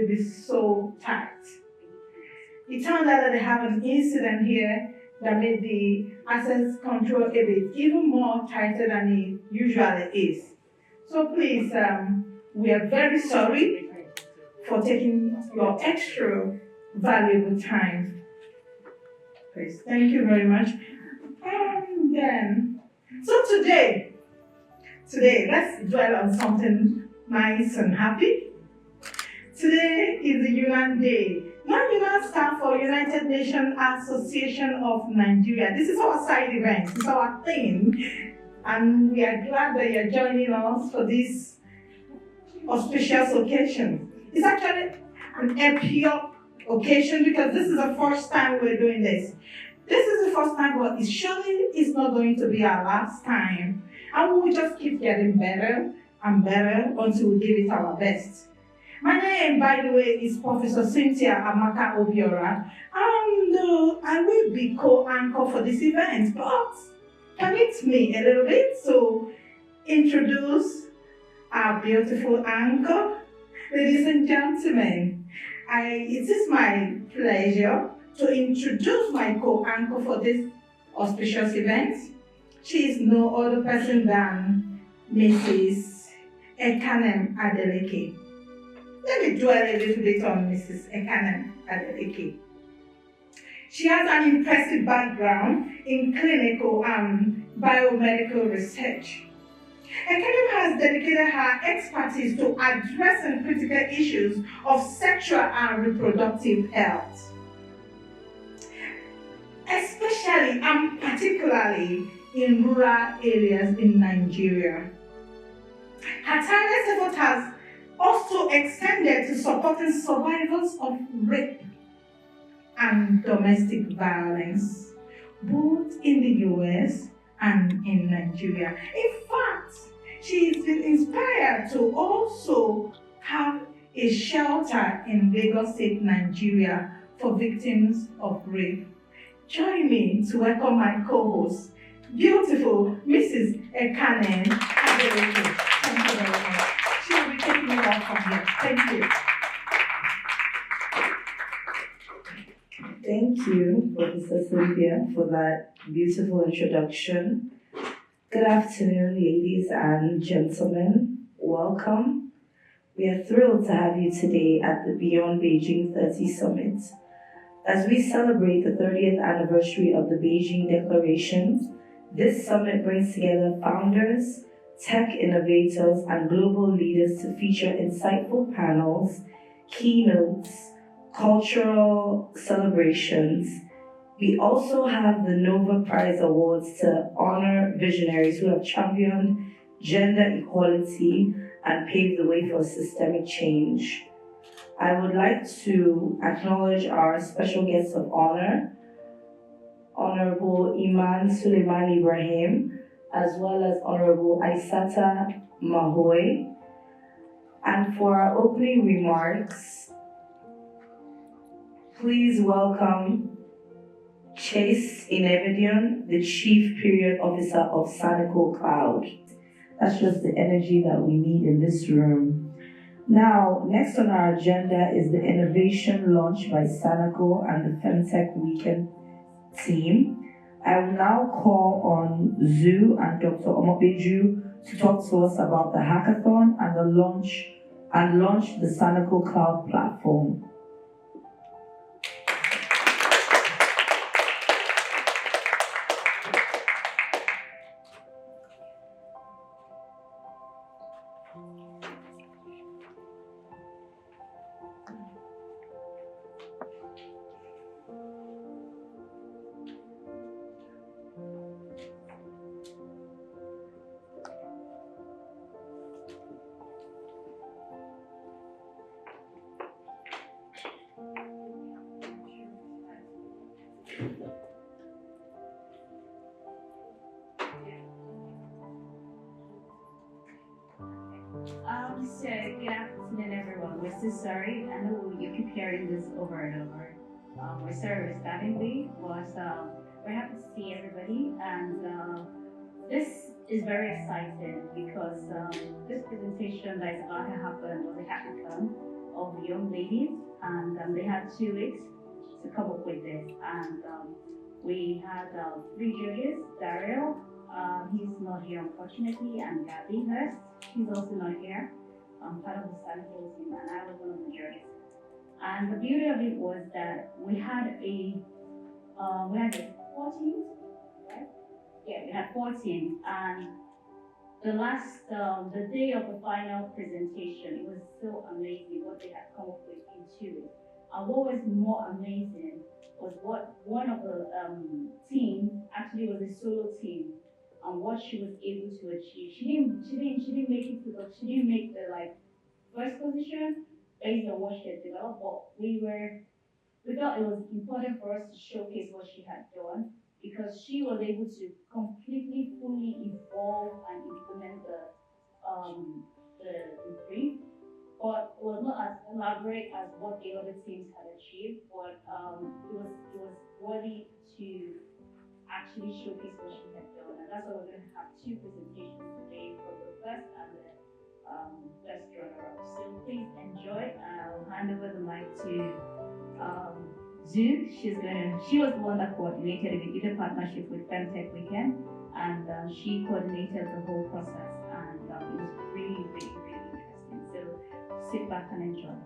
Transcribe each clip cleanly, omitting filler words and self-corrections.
will be so tight. It turned out that they have an incident here that made the access control a bit even more tighter than it usually is. So please, we are very sorry for taking your extra valuable time. Please, thank you very much. And then, so today, let's dwell on something nice and happy. Today is the UNAN Day. Now UNAN stands for United Nations Association of Nigeria. This is our side event, it's our thing. And we are glad that you're joining us for this auspicious occasion. It's actually an epic occasion because this is the first time we're doing this. This is the first time, but it surely is not going to be our last time. And we will just keep getting better and better until we give it our best. My name, by the way, is Professor Cynthia Amaka Obiora, and I will be co-anchor for this event, but permit me a little bit to introduce our beautiful anchor. Ladies and gentlemen, it is my pleasure to introduce my co-anchor for this auspicious event. She is no other person than Mrs. Ekanem Adeleke. Let me dwell a little bit on Mrs. Ekanem Adeleke. She has an impressive background in clinical and biomedical research. Ekanem has dedicated her expertise to addressing critical issues of sexual and reproductive health, especially and particularly in rural areas in Nigeria. Her tireless effort has also extended to supporting survivors of rape and domestic violence, both in the US and in Nigeria. In fact, she's been inspired to also have a shelter in Lagos State, Nigeria for victims of rape. Join me to welcome my co-host, beautiful Mrs. Ekanem Adeleke. Thank you very much. She will be taking you off from here. Thank you. Thank you, Professor Cynthia, for that beautiful introduction. Good afternoon, ladies and gentlemen. Welcome. We are thrilled to have you today at the Beyond Beijing 30 Summit. As we celebrate the 30th anniversary of the Beijing Declaration, this summit brings together founders, tech innovators, and global leaders to feature insightful panels, keynotes, cultural celebrations. We also have the Nobel Prize Awards to honor visionaries who have championed gender equality and paved the way for systemic change. I would like to acknowledge our special guests of honor, Honorable Imaan Sulaiman-Ibrahim, as well as Honorable Isata Mahoi. And for our opening remarks, please welcome Chase Inebedion, the Chief Period Officer of Sanicle Cloud. That's just the energy that we need in this room. Now, next on our agenda is the innovation launched by Sanicle and the Femtech Weekend team. I will now call on Zu and Dr. Omobeju to talk to us about the hackathon and launch the Sanicle Cloud platform. So good afternoon, everyone. We're so sorry. I know you keep hearing this over and over. We're sorry we're starting late, but we're happy to see everybody. And this is very exciting because this presentation that is about to happen was a hackathon of young ladies, and they had 2 weeks to come up with this. And we had 3 judges: Daryl, he's not here unfortunately, and Gabby Hurst, she's also not here. I'm part of the Sanicle team, and I was one of the judges. And the beauty of it was that we had 14, right? Yeah, we had 14, and the day of the final presentation, it was so amazing what they had come up with in 2 weeks. And what was more amazing was what one of the team actually was a solo team, and what she was able to achieve. She didn't make it to she didn't make the first position based on what she had developed, but we thought it was important for us to showcase what she had done, because she was able to completely, fully evolve and implement the brief, but it was not as elaborate as what the other teams had achieved, but it was worthy to actually showcase what she had done. And that's why we're going to have 2 presentations today for the first and the best runner-up. So please enjoy. I'll hand over the mic to Zoo. She was the one that coordinated it. We did a partnership with Femtech Weekend, and she coordinated the whole process, and it was really, really, really interesting. So sit back and enjoy.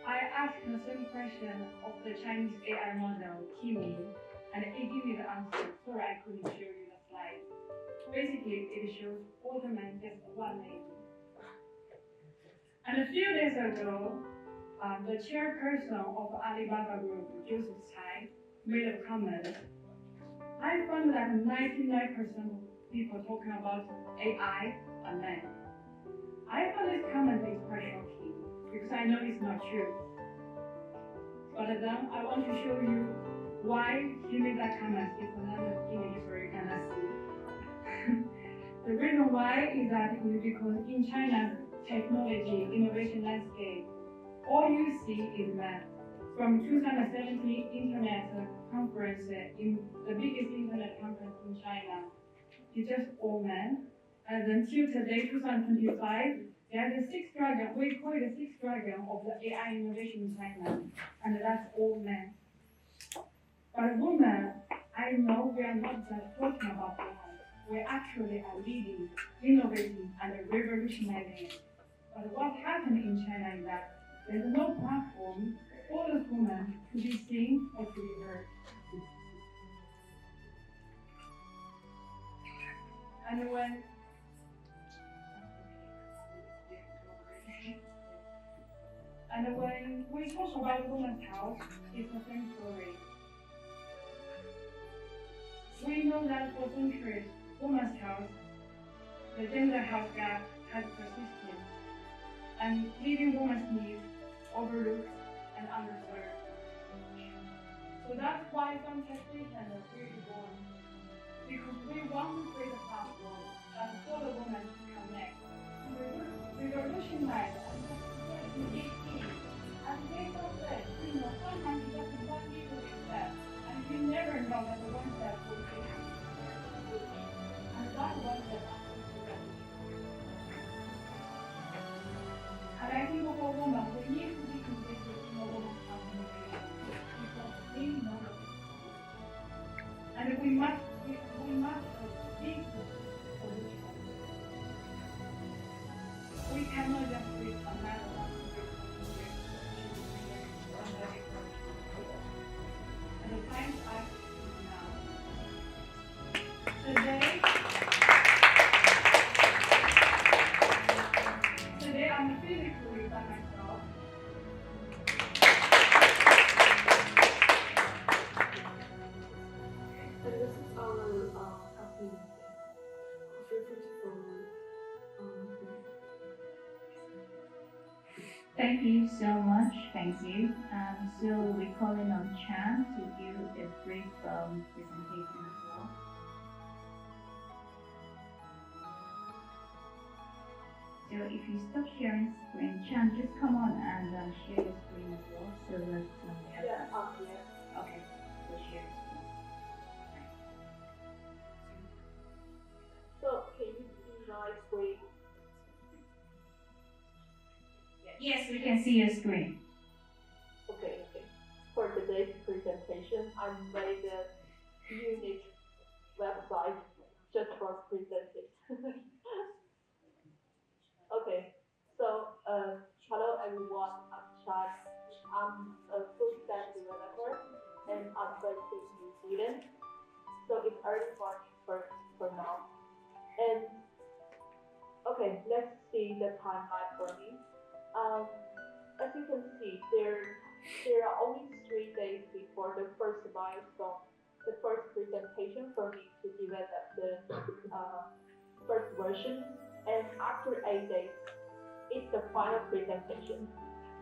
I asked a certain question of the Chinese AI model, Kimi, and it gave me the answer. Sorry, I couldn't show you the slide. Basically, it shows all the men, just one lady. And a few days ago, the chairperson of Alibaba Group, Joseph Tsai, made a comment. I found that 99% of people talking about AI are men. I found this comment is quite shocking, because I know it's not true. But then I want to show you why he made that comment. It's another image where you cannot see. The reason why is that because in China's technology innovation landscape, all you see is men. From 2017 internet conference, in the biggest internet conference in China, it's just all men. And until today, 2025, there's a 6th dragon, we call it the 6th dragon of the AI innovation in China, and that's all men. But women, I know we are not just talking about AI, we actually are leading, innovating, and revolutionizing it. But what happened in China is that there's no platform for those women to be seen or to be heard. And when we talk about women's health, it's the same story. We know that for centuries, women's health, the gender health gap has persisted, and leaving women's needs overlooked and underserved. So that's why some taxation is really born, because we want to create a platform that for the women to connect, revolutionize, and as they said, sometimes you just one little step, and you never know that the one step will take you. And that one step actually. And I think for women, we need to be invested in a woman's transformation, because we know it. And we must be the solution. We cannot just create another one. so much. Thank you. So we're calling on Chan to give a brief presentation as well. So if you stop sharing screen, Chan, just come on and share your screen as well. So let's Okay, so share your screen. So can you see my screen? Yes, we can see your screen. Okay. For today's presentation, I made a unique website just for presenting. Okay, so hello everyone, I'm Chad. I'm a full stack developer and I'm based in New Zealand. So it's early morning for now. And okay, let's see the timeline for me. As you can see, there are only 3 days before the first milestone, the first presentation for me to develop the first version. And after 8 days, it's the final presentation.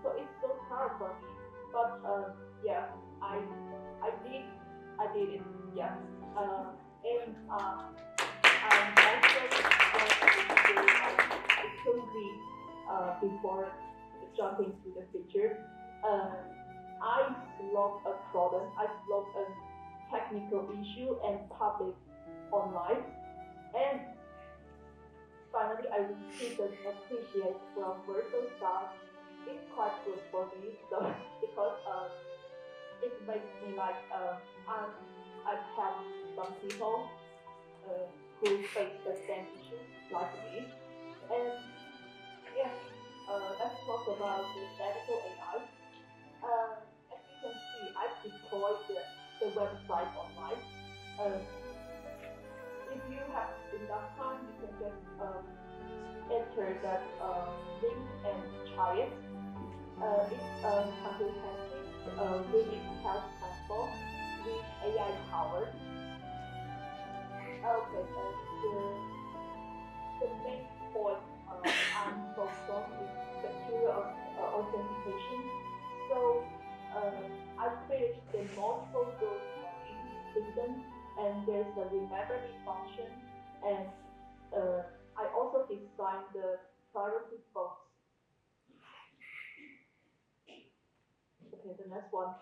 So it's so hard for me. But yeah, I did it. Yeah. And I'm also it took me before jumping to the feature. I solved a problem. I solved a technical issue and public online. And finally, I received an appreciation from virtual staff. It's quite good for me, so because it makes me like I've helped some people who face the same issues like me. And yeah, let's talk about the Sanicle AI. As you can see, I've deployed the website online. If you have enough time, you can just enter that link and try it. It's a comprehensive women's health platform with AI powered. Okay, the main point I'm focused on is secure authentication. So I finished the multiple group system. And there's the remember me function, and I also designed the privacy box. Okay, the next one.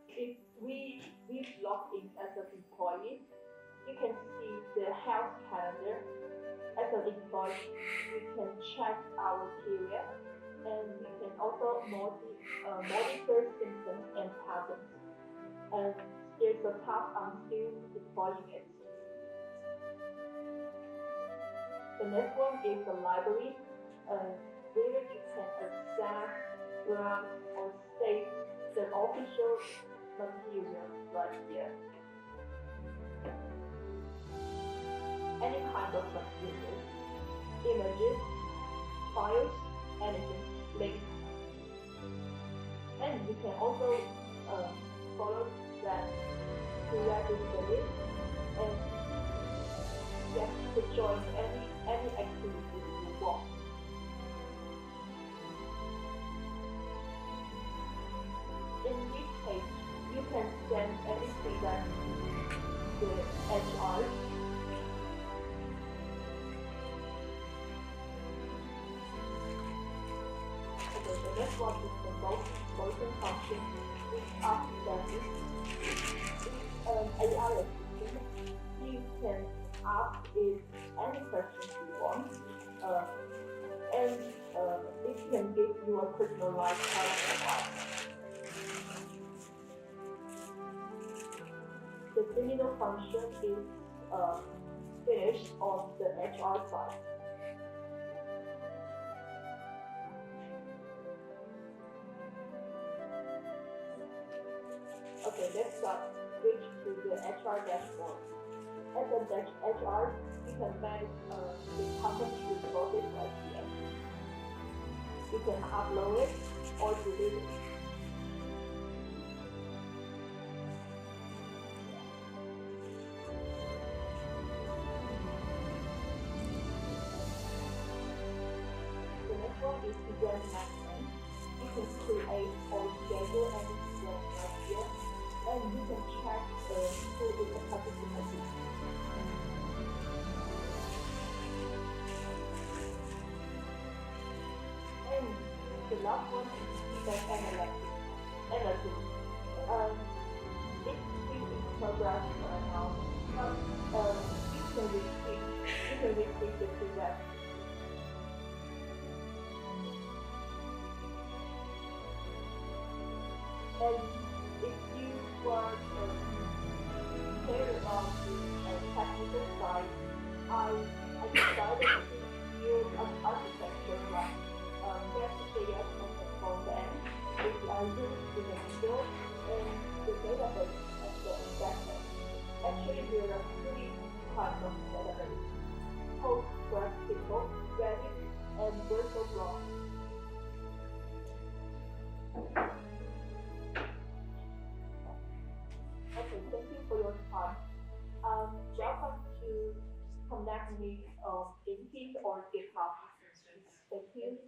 If we log in as an employee, you can see the health calendar. As an employee, we can check our period, and we can also monitor symptoms and patterns. And there's a task I'm still deploying it. The next one is the library, where you can access, browse, or save the official material right here. Any kind of material, images, files, anything, links. And you can also follow that to register it and to join any activity you want. In this page, you can send any feedback to the HR. Okay, the next one is the motion function, which asks that AI assistant, you can ask it any questions you want, and it can give you a personalized health advice. The similar function is finished on the HR side. Okay, let's switch to the HR dashboard. As a HR, you can manage the company resources right here. You can upload it or delete it. The next one is event management. You can schedule any event right here, and you can check who is the participant. And the last one is feedback analysis. It's still in progress right now, but you can retrieve the feedback. And if you want to care about the technical side, I decided to use an architecture like Femtech Hackathon Chaos, which I use in the middle, and the database as the investment. Actually, there are three types of database: PostgreSQL, Reddit, and virtual blog. Okay, thank you for your time. Welcome to connect me on LinkedIn or GitHub. Thank you.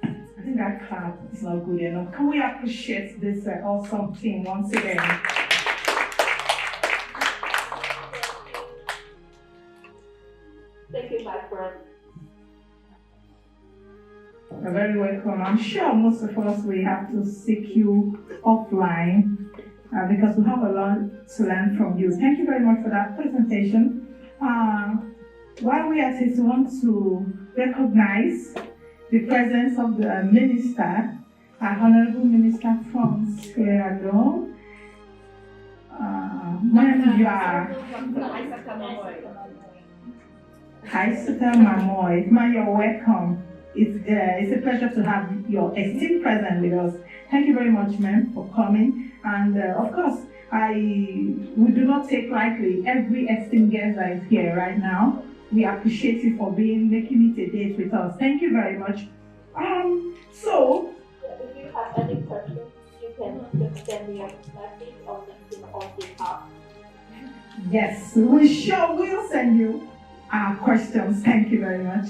I think that clap is not good enough. Can we appreciate this awesome team once again? Thank you, my friend. You're very welcome. I'm sure most of us will have to seek you offline because we have a lot to learn from you. Thank you very much for that presentation. While we are at it, we want to recognize the presence of the minister, our Honorable Minister from Sierra Leone. You are Isata Mahoi. You're welcome. It's a pleasure to have your esteemed presence with us. Thank you very much, ma'am, for coming. And of course, we do not take lightly every esteemed guest that is here right now. We appreciate you for making it a date with us. Thank you very much. So, if you have any questions, you can just send me a message on LinkedIn or GitHub. Yes, we sure will send you our questions. Thank you very much.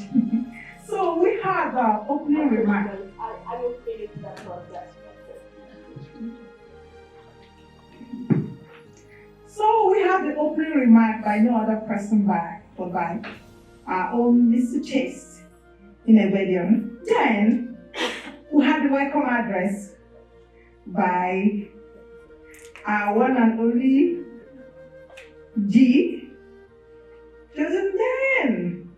So we have opening remarks. I will finish that project. So we have the opening remark by no other person but by our own Mr. Chase in a Leone. Then we have the welcome address by our one and only G. And then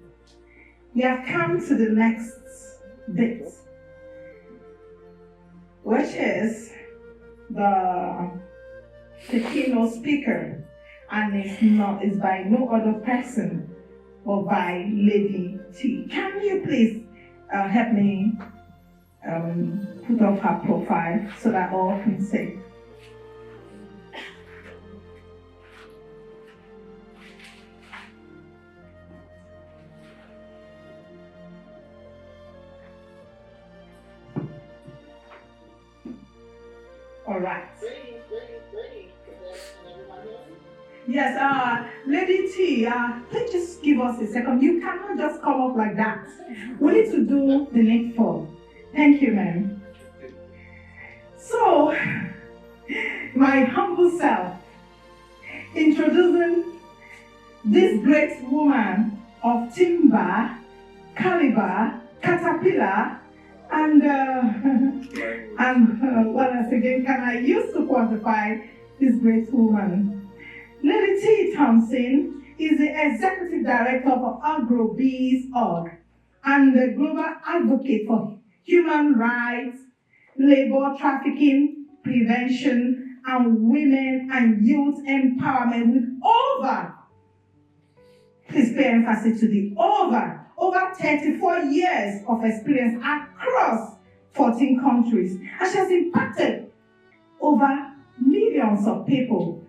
we have come to the next bit, which is the keynote speaker, and it's by no other person but by Lady T. Can you please help me put up her profile so that all can see? All right. Yes, Lady T, please just give us a second. You cannot just come up like that. We need to do the needful. Thank you, ma'am. So, my humble self, introducing this great woman of timber, caliber, caterpillar, and what else again can I use to quantify this great woman? Lady T. Thompson is the Executive Director of AgroBees.org and the Global Advocate for Human Rights, Labor Trafficking, Prevention, and Women and Youth Empowerment with please pay emphasis to the over 34 years of experience across 14 countries. And she has impacted over millions of people,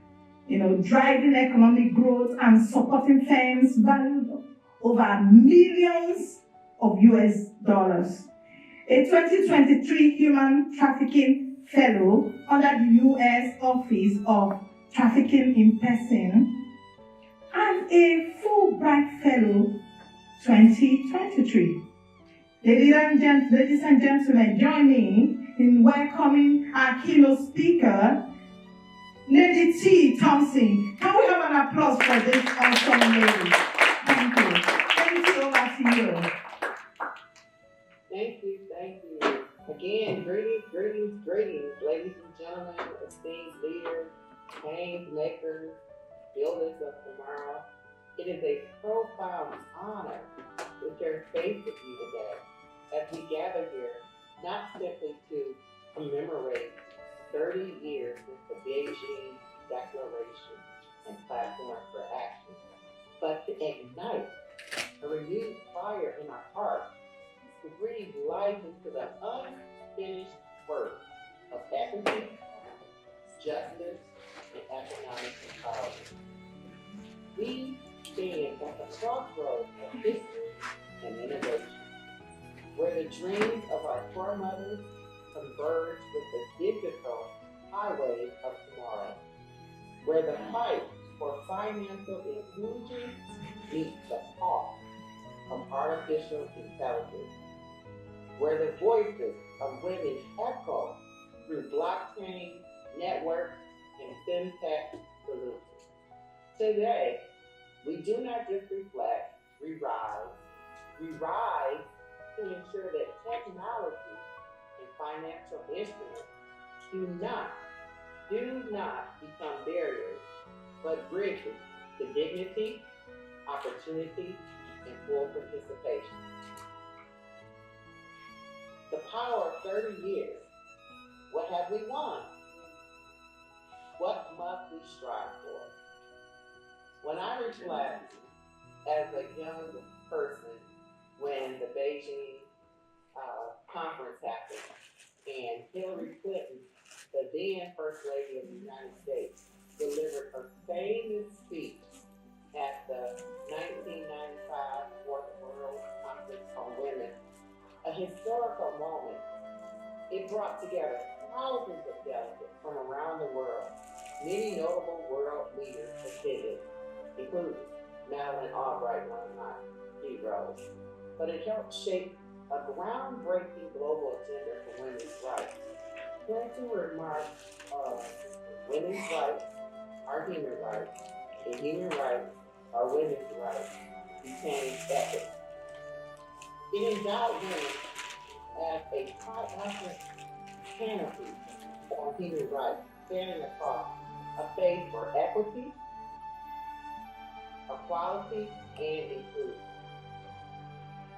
driving economic growth and supporting firms valued over millions of US dollars. A 2023 Human Trafficking Fellow under the U.S. Office of Trafficking in Person as a Fulbright Fellow 2023. Ladies and gentlemen, join me in welcoming our keynote speaker, Lady T. Thompson. Can we have an applause for this awesome lady? Thank you. Lady T, over to you. Thank you. Again, greetings, ladies and gentlemen, esteemed leaders, change makers, builders of tomorrow. It is a profound honor to share space with you today as we gather here, not simply to commemorate 30 years since the Beijing Declaration and Platform for Action, but to ignite a renewed fire in our hearts to breathe life into the unfinished work of equity, justice, and economic empowerment. We stand at the crossroads of history and innovation, where the dreams of our foremothers converge with the digital highways of tomorrow, where the fight for financial inclusion meets the call of artificial intelligence, where the voices of women echo through blockchain, networks, and Femtech solutions. Today, we do not just reflect, we rise to ensure that technology and financial instruments do not become barriers, but bridges to dignity, opportunity, and full participation. The power of 30 years. What have we won? What must we strive for? When I reflect as a young person when the Beijing conference happened and Hillary Clinton, the then First Lady of the United States, delivered her famous speech at the 1995 Fourth World Conference on Women, a historical moment. It brought together thousands of delegates from around the world. Many notable world leaders attended, including Madeleine Albright, one of my heroes. But it helped shape a groundbreaking global agenda for women's rights. Clinton remarked women's rights are human rights, and human rights are women's rights became ethics. It endowed women as a triumphant canopy on human rights, standing across a faith for equity, equality, and inclusion.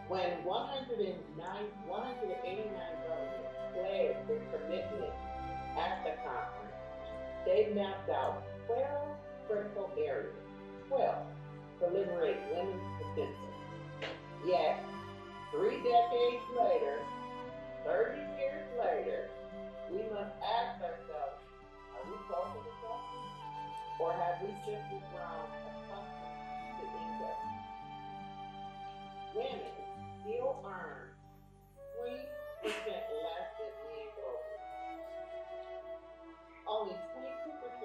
When 189 governments pledged their commitment at the conference, they mapped out 12 critical areas, 12, to liberate women's potential. Yet, 3 decades later, 30 years later, we must ask ourselves, are we close to the success? Or have we simply grown accustomed to injustice? Women still earn 20% less than men globally. Only 22%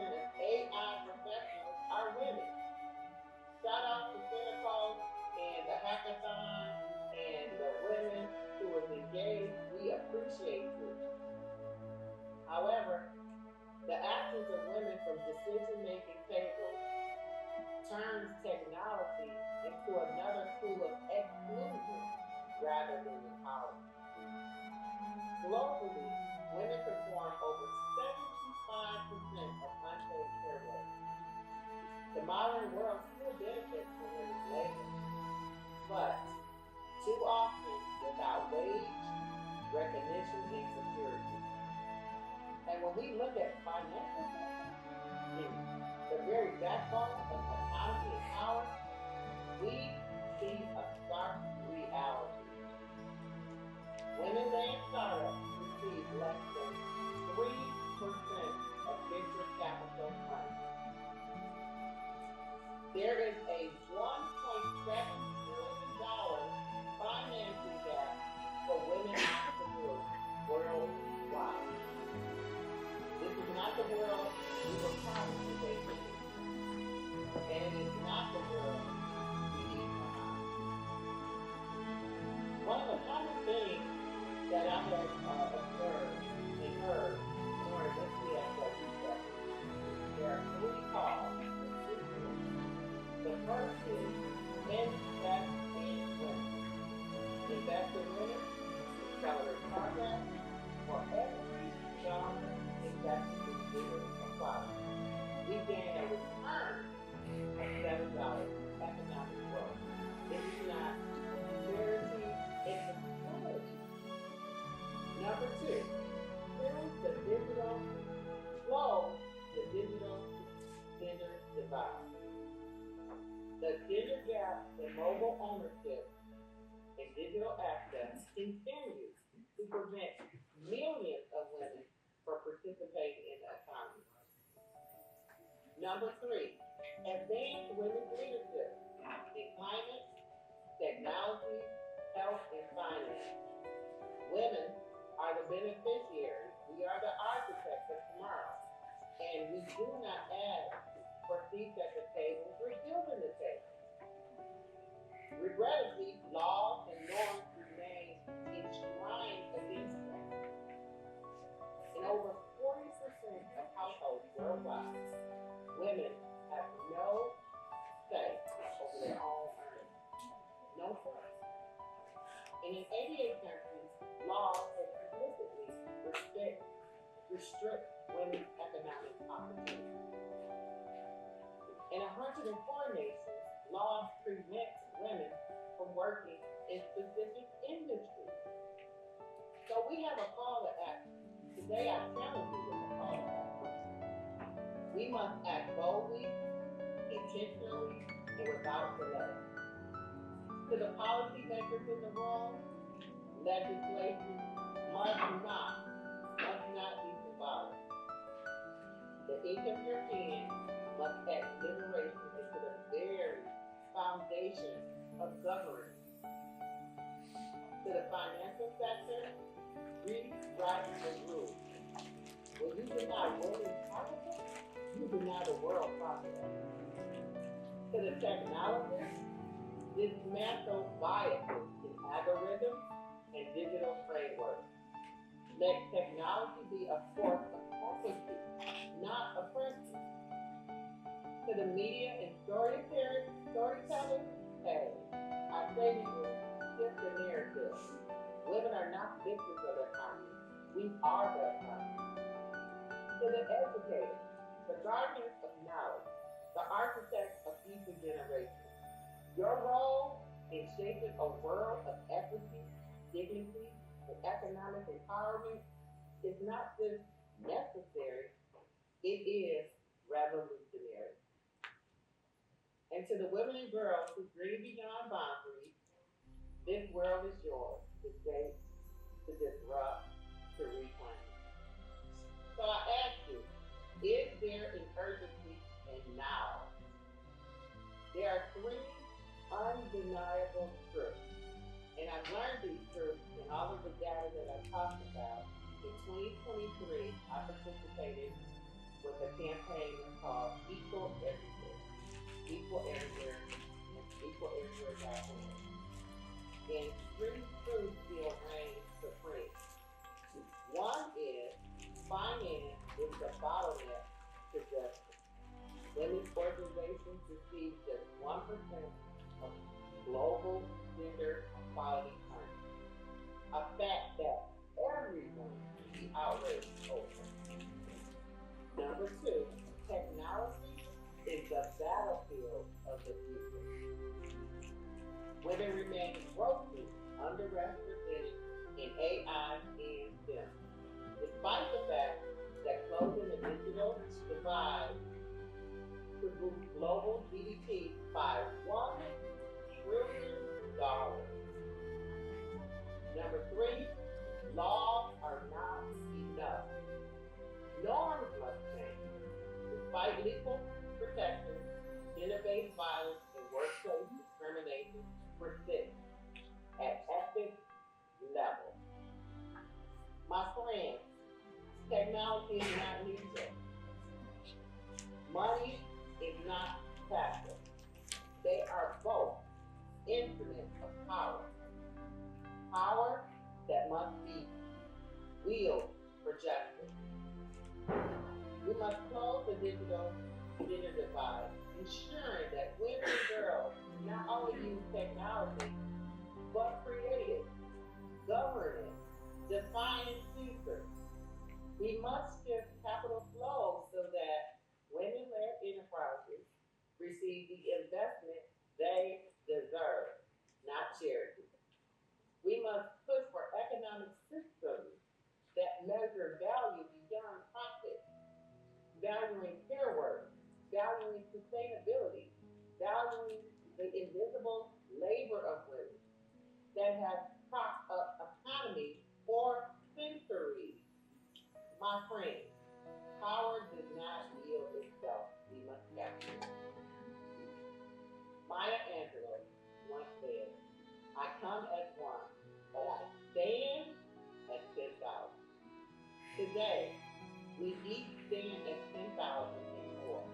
of AI professionals are women. Shout out to Sanicle and the hackathon and the women who was engaged. We appreciate you. However, the absence of women from decision-making tables turns technology into another tool of exclusion rather than empowerment. Globally, women perform over 75% of unpaid care work. The modern world still benefits from women's labor, but too often without wage, recognition, and security. And when we look at financial systems, the very backbone of economy and power, we see a stark reality. Women-led startups receive less than 3% of venture capital money. There is a $1.7 trillion financing gap for women entrepreneurs worldwide. This is the world we were promised to take with us. And it is not the world we leave behind. One of the common things that I have observed and heard during this CSW session, there are three calls. The first is invest in women. Invest in women, accelerate progress for every genre investment in leaders and products. We gain a return of $7 economic growth. This is not charity, it's a quality. Number two, close the digital gender divide. The gender gap in mobile ownership and digital access continues to prevent millions of women from participating in the economy. Number three, advance women's leadership in climate, technology, health, and finance. Women are the beneficiaries. We are the architects of tomorrow. And we do not ask for seats at the table, we're building the table. Regrettably, laws and norms remain enshrined against them. In over 40% of households worldwide, women have no say over their own earnings. No say. And in 88 countries, laws explicitly restrict women's economic opportunities. In 104 nations, laws prevent women from working in specific industries. So we have a call to action. Today I challenge you with a call to action. We must act boldly, intentionally, and without delay. To the policymakers in the room, legislation must not be symbolic. The ink of your pen must add liberation into the very foundation of governance. To the financial sector, rewrite the rules. When you deny women's capital, you deny the world progress. To the technologists, dismantle biases in algorithms and digital frameworks. Let technology be a force of equity, not oppression. To the media and storytellers, hey, I say to you, shift the narrative. Women are not victims of the economy. We are the economy. To the educators, the guardians of knowledge, the architects of future generations. Your role in shaping a world of equity, dignity, and economic empowerment is not just necessary, it is revolutionary. And to the women and girls who dream beyond boundaries, this world is yours to shape, to disrupt, to reclaim. So I ask you, is there an urgency and now? There are three undeniable truths. And I've learned these truths in all of the data that I've talked about. In 2023, I participated with a campaign called Equal Everywhere. Equal Everywhere and equaleverywhere.org. And three truths still reign supreme. One is finance is the bottleneck to justice. Women's organizations receive just 1% of global gender equality funding. A fact that everyone should be outraged over. Number two, technology is the battlefield of the future. Women remain grossly underrepresented in AI and STEM, despite the fact that closing the digital divide could boost global GDP by $1 trillion. Number three, laws are not enough. Norms must change. Despite legal protection, gender-based violence and workplace discrimination persist at epic levels. My friends, technology is not neutral. Money is not passive. They are both instruments of power. Power that must be wielded for justice. We must close the digital gender divide, ensuring that women and girls not only use technology, but create it, govern it, define its future. We must shift capital flow so that women-led enterprises receive the investment they deserve, not charity. We must push for economic systems that measure value beyond profit, valuing care work, valuing sustainability, valuing the invisible labor of women that has propped up economy for centuries. My friend, power does not yield itself. We must capture it. Maya Angelou once said, I come as one, but I stand as 10,000. Today, we each stand as 10,000 and more.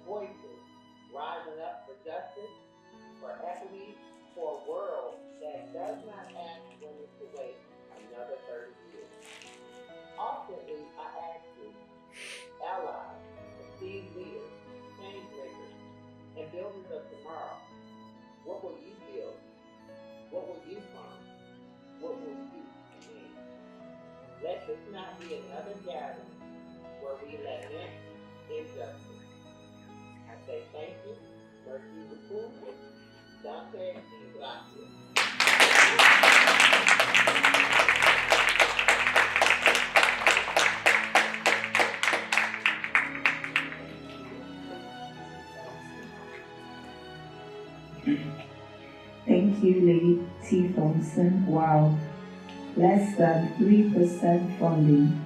Voices rising up for justice, for equity, for a world that does not ask women to wait another 30 years. Ultimately, I ask you, allies, esteemed leaders, change makers, and builders of tomorrow, what will you build? What will you fund? What will you command? Let this not be another gathering where we lament injustice. I say thank you, mercy beaucoup, Dante and gracias. Thank you, Lady T. Thompson. Wow, less than 3% funding.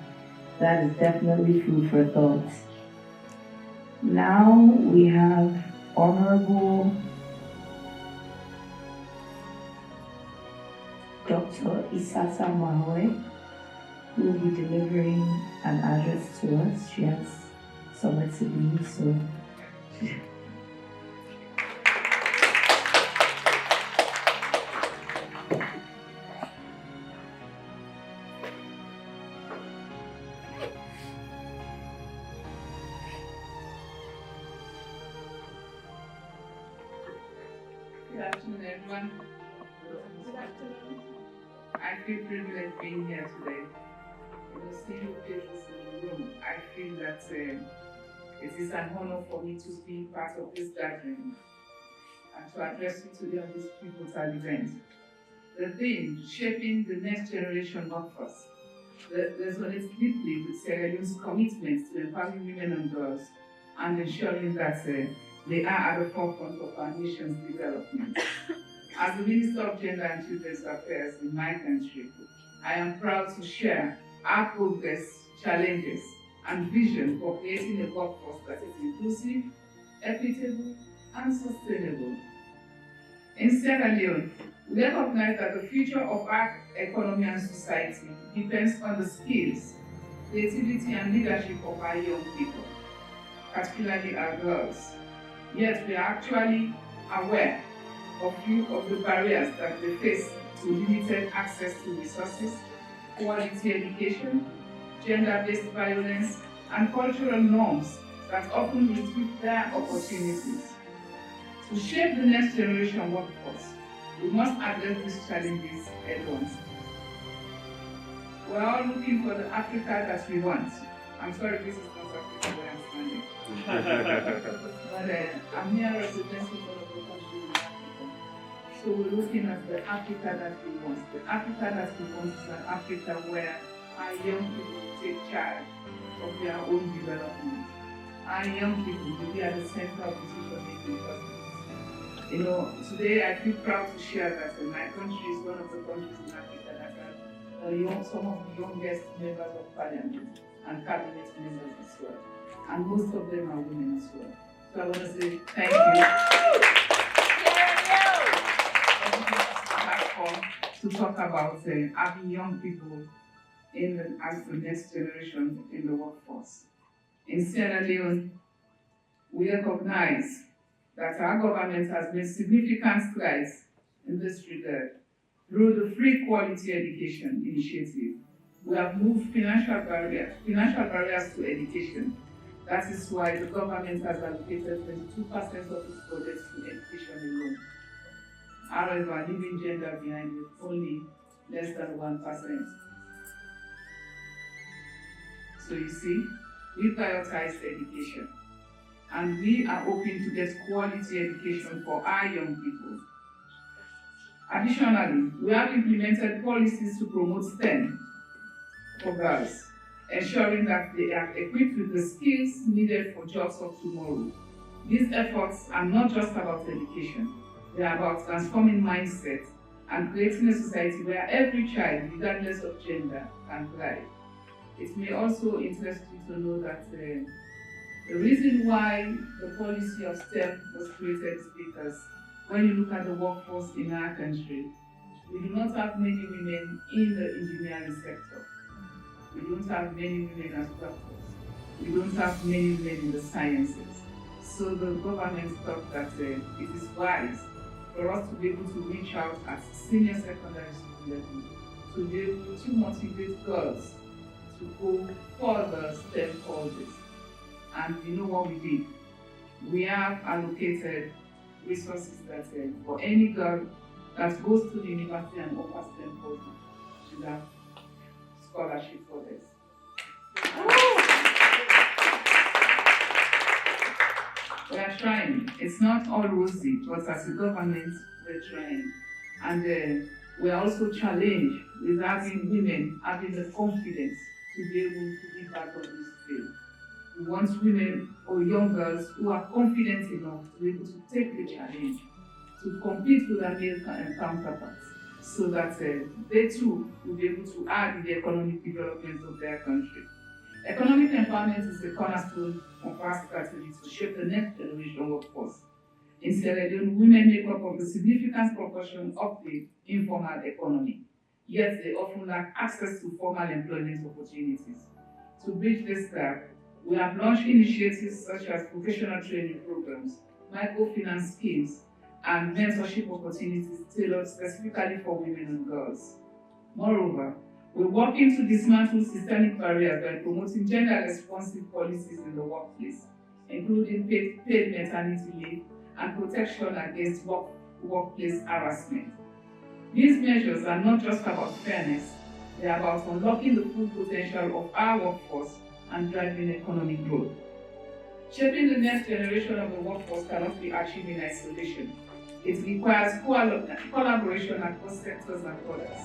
That is definitely food for thought. Now we have Honorable Dr. Isata Mahoi, who will be delivering an address to us. She has somewhere to be, so. Good afternoon, everyone. Good afternoon. I feel privileged being here today. Seeing faces in the room, I feel that it is an honor for me to be part of this gathering and to address you today on this pivotal event. The theme, shaping the next generation workforce, resonates deeply with Sierra Leone's commitment to empowering women and girls and ensuring that they are at the forefront of our nation's development. As the Minister of Gender and Children's Affairs in my country, I am proud to share our progress, challenges, and vision for creating a workforce that is inclusive, equitable, and sustainable. In Sierra Leone, we recognize that the future of our economy and society depends on the skills, creativity, and leadership of our young people, particularly our girls. Yet we are actually aware of few of the barriers that they face to limited access to resources, quality education, gender-based violence, and cultural norms that often restrict their opportunities. To shape the next generation workforce, we must address these challenges head-on. We're all looking for the Africa that we want. I'm sorry, this is not Africa where I'm standing. But I'm here representing one of the countries in Africa. So we're looking at the Africa that we want. The Africa that we want is an Africa where our young people will take charge of their own development. Our young people will be at the center of decision-making process. You know, today I feel proud to share that my country is one of the countries in Africa that have some of the youngest members of parliament and cabinet members as well. And most of them are women as well. So I want to say thank you. To talk about having young people as the next generation in the workforce. In Sierra Leone, we recognize that our government has made significant strides in this regard through the Free Quality Education Initiative. We have moved financial barriers to education. That is why the government has allocated 22% of its budget to education alone. However, leaving gender behind with only less than 1%. So you see, we prioritize education, and we are hoping to get quality education for our young people. Additionally, we have implemented policies to promote STEM for girls, ensuring that they are equipped with the skills needed for jobs of tomorrow. These efforts are not just about education, they are about transforming mindsets and creating a society where every child, regardless of gender, can thrive. It may also interest you to know that the reason why the policy of STEM was created is because when you look at the workforce in our country, we do not have many women in the engineering sector. We don't have many women as doctors. We don't have many women in the sciences. So the government thought that it is wise for us to be able to reach out at senior secondary school level to be able to motivate girls to go further STEM courses. And you know what we did? We have allocated resources that for any girl that goes to the university and offers STEM courses should have scholarship for this. We are trying. It's not all rosy, but as a government, we're trying. And we are also challenged with having women having the confidence to be able to be part of this field. We want women or young girls who are confident enough to be able to take the challenge, to compete with their male counterparts, so that they too will be able to add in the economic development of their country. Economic empowerment is the cornerstone of our strategy to shape the next generation workforce. In Sierra Leone, women make up of a significant proportion of the informal economy, yet they often lack access to formal employment opportunities. To bridge this gap, we have launched initiatives such as vocational training programs, microfinance schemes, and mentorship opportunities tailored specifically for women and girls. Moreover, we're working to dismantle systemic barriers by promoting gender-responsive policies in the workplace, including paid maternity leave and protection against workplace harassment. These measures are not just about fairness, they are about unlocking the full potential of our workforce and driving economic growth. Shaping the next generation of the workforce cannot be achieved in isolation. It requires collaboration across sectors and products.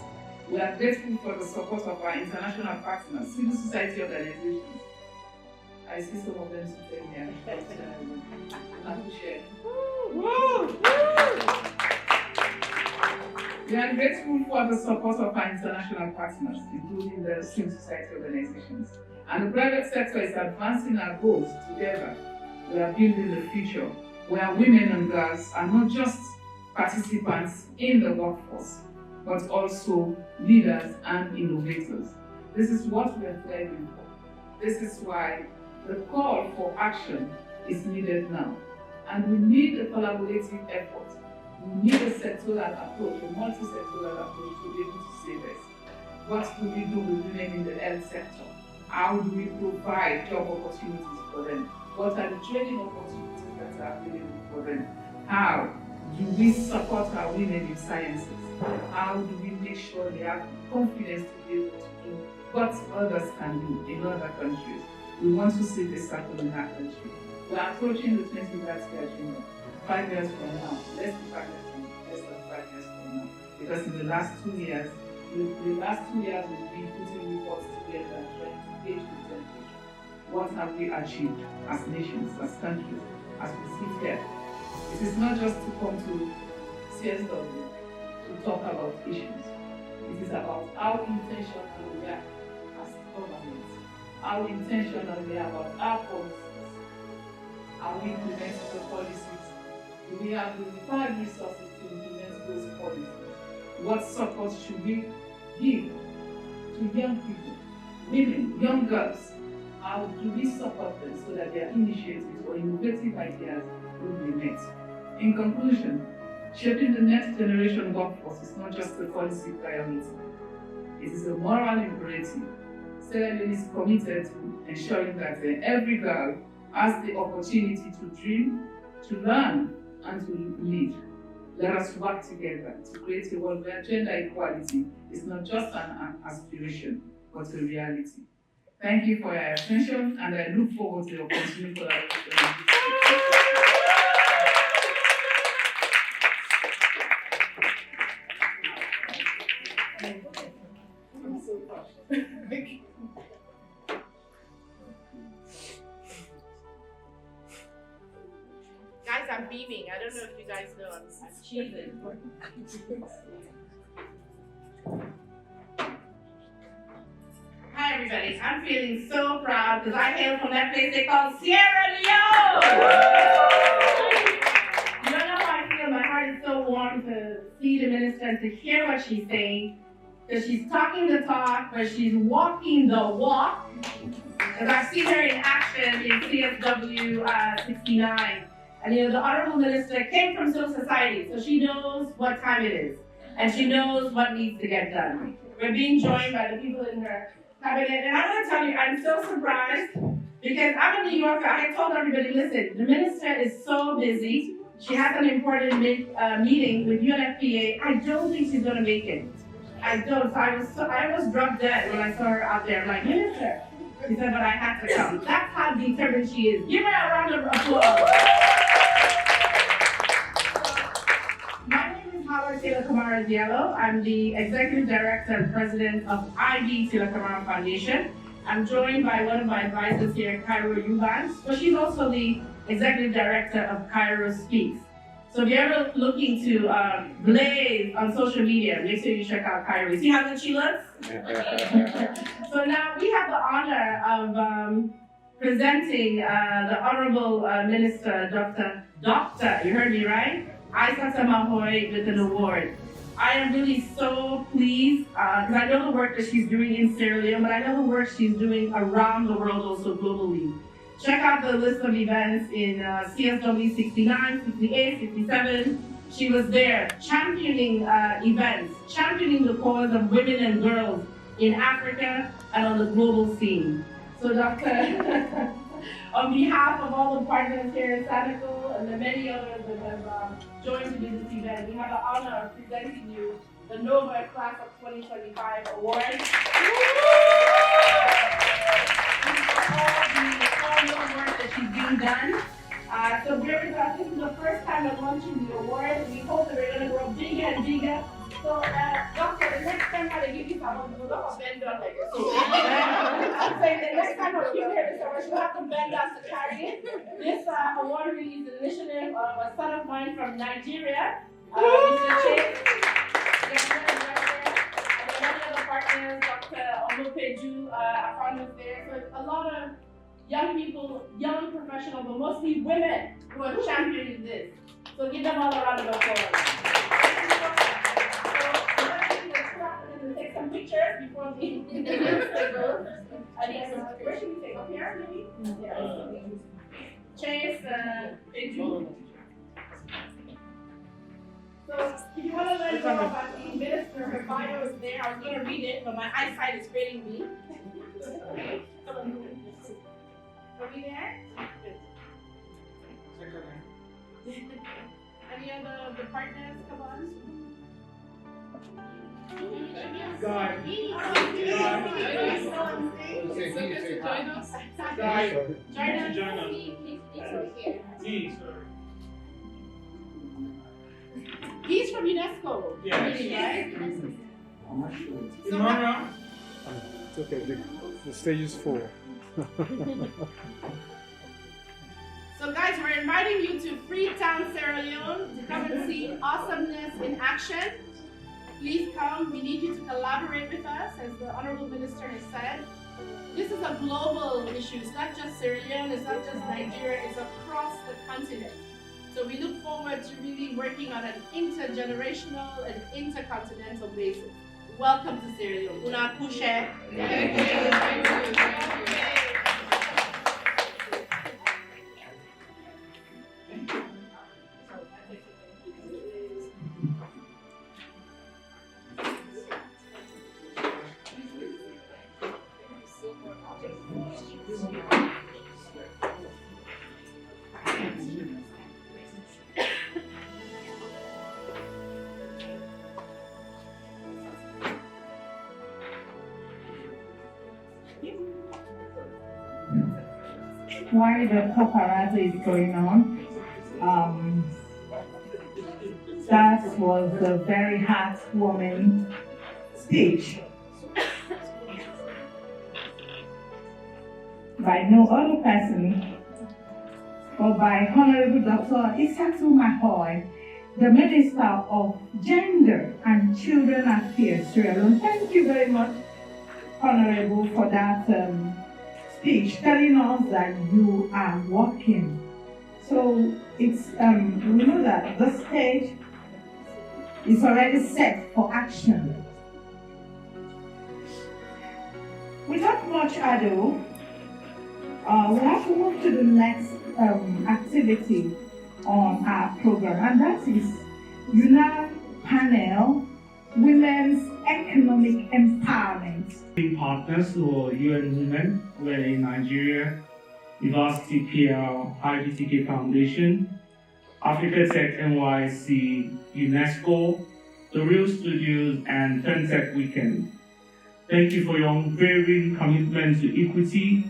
We are grateful for the support of our international partners, civil society organizations. I see some of them sitting here. We are grateful for the support of our international partners, including the civil society organizations. And the private sector is advancing our goals together. We are building the future where women and girls are not just participants in the workforce, but also leaders and innovators. This is what we are striving for. This is why the call for action is needed now. And we need a collaborative effort. We need a sectoral approach, a multi-sectoral approach to be able to say this. What do we do with women in the health sector? How do we provide job opportunities for them? What are the training opportunities that are available for them? How do we support our women in sciences? How do we make sure they have confidence to be able to do what others can do in other countries? We want to see this happen in our country. We're approaching the 2030 agenda 5 years from now, less than 5 years from now. Because in the last 2 years, we've been putting reports together and trying to gauge the temperature. What have we achieved as nations, as countries, as we sit here? It is not just to come to CSW to talk about issues. It is about how intentional we are as governments, how intentional we are about our policies, how we implement the policies. Do we have the required resources to implement those policies? What support should we give to young people, women, young girls? how do we support them so that their initiatives or innovative ideas will be met? In conclusion, shaping the next generation workforce is not just a policy priority. It is a moral imperative. Sierra Leone is committed to ensuring that every girl has the opportunity to dream, to learn, and to lead. Let us work together to create a world where gender equality is not just an aspiration, but a reality. Thank you for your attention, and I look forward to your continued collaboration. I'm so touched. Thank you. Guys, I'm beaming. I don't know if you guys know. I'm cheesing. Hi everybody, I'm feeling so proud because I hail from that place they call Sierra Leone! You don't know how I feel, my heart is so warm to see the minister and to hear what she's saying. Because she's talking the talk, but she's walking the walk. Because I've seen her in action in CSW69. And the Honorable Minister came from civil society, so she knows what time it is. And she knows what needs to get done. We're being joined by the people in her cabinet. And I want to tell you, I'm so surprised because I'm a New Yorker. I told everybody, listen, the minister is so busy. She has an important meeting with UNFPA. I don't think she's going to make it. I don't. So I was dropped dead when I saw her out there. I'm like, minister. She said, but I had to come. That's how determined she is. Give her a round of applause. My name is Howard Taylor Kamara Diallo. I'm the Executive Director and President of ID Taylor Kamara Foundation. I'm joined by one of my advisors here, Cairo Eubanks, but she's also the Executive Director of Cairo Speaks. So if you're ever looking to blaze on social media, make sure you check out Cairo. See how good she looks? So now we have the honor of presenting the Honorable Minister, Dr. You heard me right? Isata Mahoi with an award. I am really so pleased because I know the work that she's doing in Sierra Leone, but I know the work she's doing around the world also globally. Check out the list of events in CSW69, 68, 67. She was there championing events, championing the cause of women and girls in Africa and on the global scene. So Dr. On behalf of all the partners here in Sanicle and the many others that have joined to do this event, we have the honor of presenting you the Nobel Class of 2025 Award. All the work that she's being done. So bear with us, this is the first time we're launching the award. We hope that we're going to grow bigger and bigger. So, Doctor, the next time I give you some, we'll not bend down like this. I'm saying the next time I give her this award, she'll have to bend down to carry it. This award really is an initiative of a son of mine from Nigeria, Mr. Chase. And many other partners, Dr. Olupeju, Afan was there. So it's a lot of young people, young professionals, but mostly women who are championing this. So give them all a round of applause. So take some pictures before we go. Where should we take? Up here, maybe? Yeah. Chase, Peju. So if you want to learn more about the minister, her bio is there. I was going to read it, but my eyesight is failing me. Are we there? Any of the partners, come on. Guy. He's from UNESCO. Yes. Right? It's okay, the stage is full. So guys, we're inviting you to Freetown, Sierra Leone to come and see awesomeness in action. Please come, we need you to collaborate with us, as the Honorable Minister has said. This is a global issue, it's not just Sierra Leone, it's not just Nigeria, it's across the continent. So we look forward to really working on an intergenerational and intercontinental basis. Welcome to Sierra Leone. Una couche. while the paparazzi is going on, that was a very heartwarming speech by no other person but by Honorable Dr. Isata Mahoi, the Minister of Gender and Children Affairs, Sierra Leone. Thank you very much, Honorable, for that speech, telling us that you are working. So it's we know that the stage is already set for action. Without much ado, we have to move to the next activity on our program, and that is UNA panel, Women's Economic Empowerment. Partners who are UN Women were in Nigeria, University PL, IBTK Foundation, Africa Tech NYC, UNESCO, the Real Studios, and Femtech Weekend. Thank you for your unwavering commitment to equity.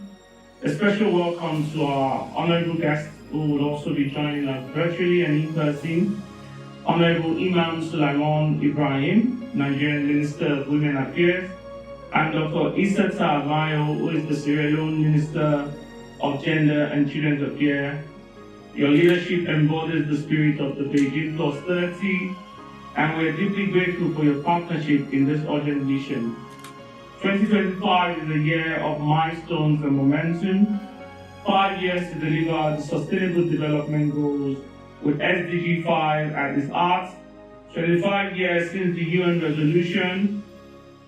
A special welcome to our honorable guests who will also be joining us virtually and in person. Honorable Imaan Sulaiman-Ibrahim, Nigerian Minister of Women Affairs, and Dr. Isata Mahoi, who is the Sierra Leone Minister of Gender and Children's Affairs. Your leadership embodies the spirit of the Beijing +30, and we're deeply grateful for your partnership in this urgent mission. 2025 is a year of milestones and momentum. 5 years to deliver the Sustainable Development Goals with SDG 5 at its heart. 25 years since the UN resolution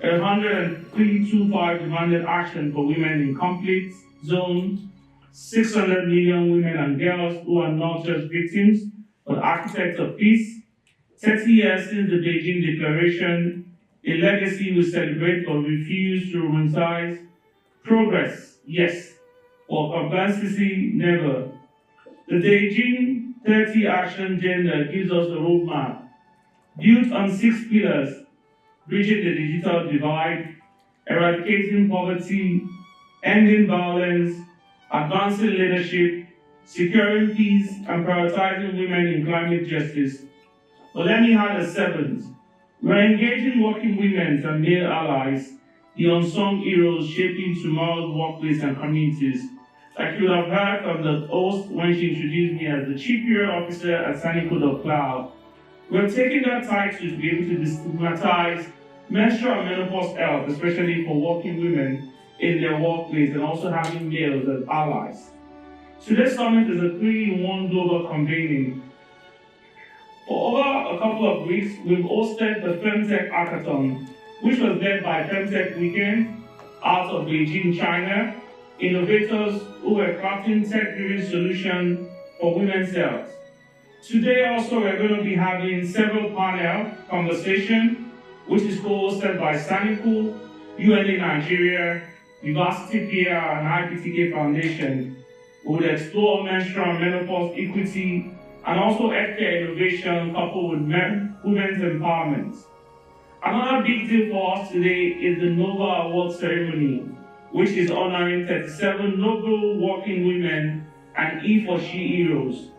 10325 demanded action for women in conflict zones. 600 million women and girls who are not just victims, but architects of peace. 30 years since the Beijing Declaration, a legacy we celebrate but refuse to romanticize. Progress, yes, but complacency, never. The Beijing 30 Action Agenda gives us a roadmap built on 6 pillars: bridging the digital divide, eradicating poverty, ending violence, advancing leadership, securing peace, and prioritizing women in climate justice. But let me add a 7th. We're engaging working women and male allies, the unsung heroes shaping tomorrow's workplace and communities. Like you would have heard from the host when she introduced me as the Chief Bureau Officer at Sanicle Cloud. We're taking that title to be able to destigmatize menstrual and menopause health, especially for working women in their workplace, and also having males as allies. Today's summit is a 3-in-1 global convening. For over a couple of weeks, we've hosted the Femtech Hackathon, which was led by Femtech Weekend out of Beijing, China, innovators who were crafting tech-driven solutions for women's health. Today also we're going to be having several panel conversations, which is co-hosted by Sanicle, UNA Nigeria, University PL, and IBTK Foundation. We will explore menstrual and menopause equity and also healthcare innovation coupled with women's empowerment. Another big deal for us today is the Nobel Award ceremony, which is honoring 37 Nobel working women and HeForShe Heroes,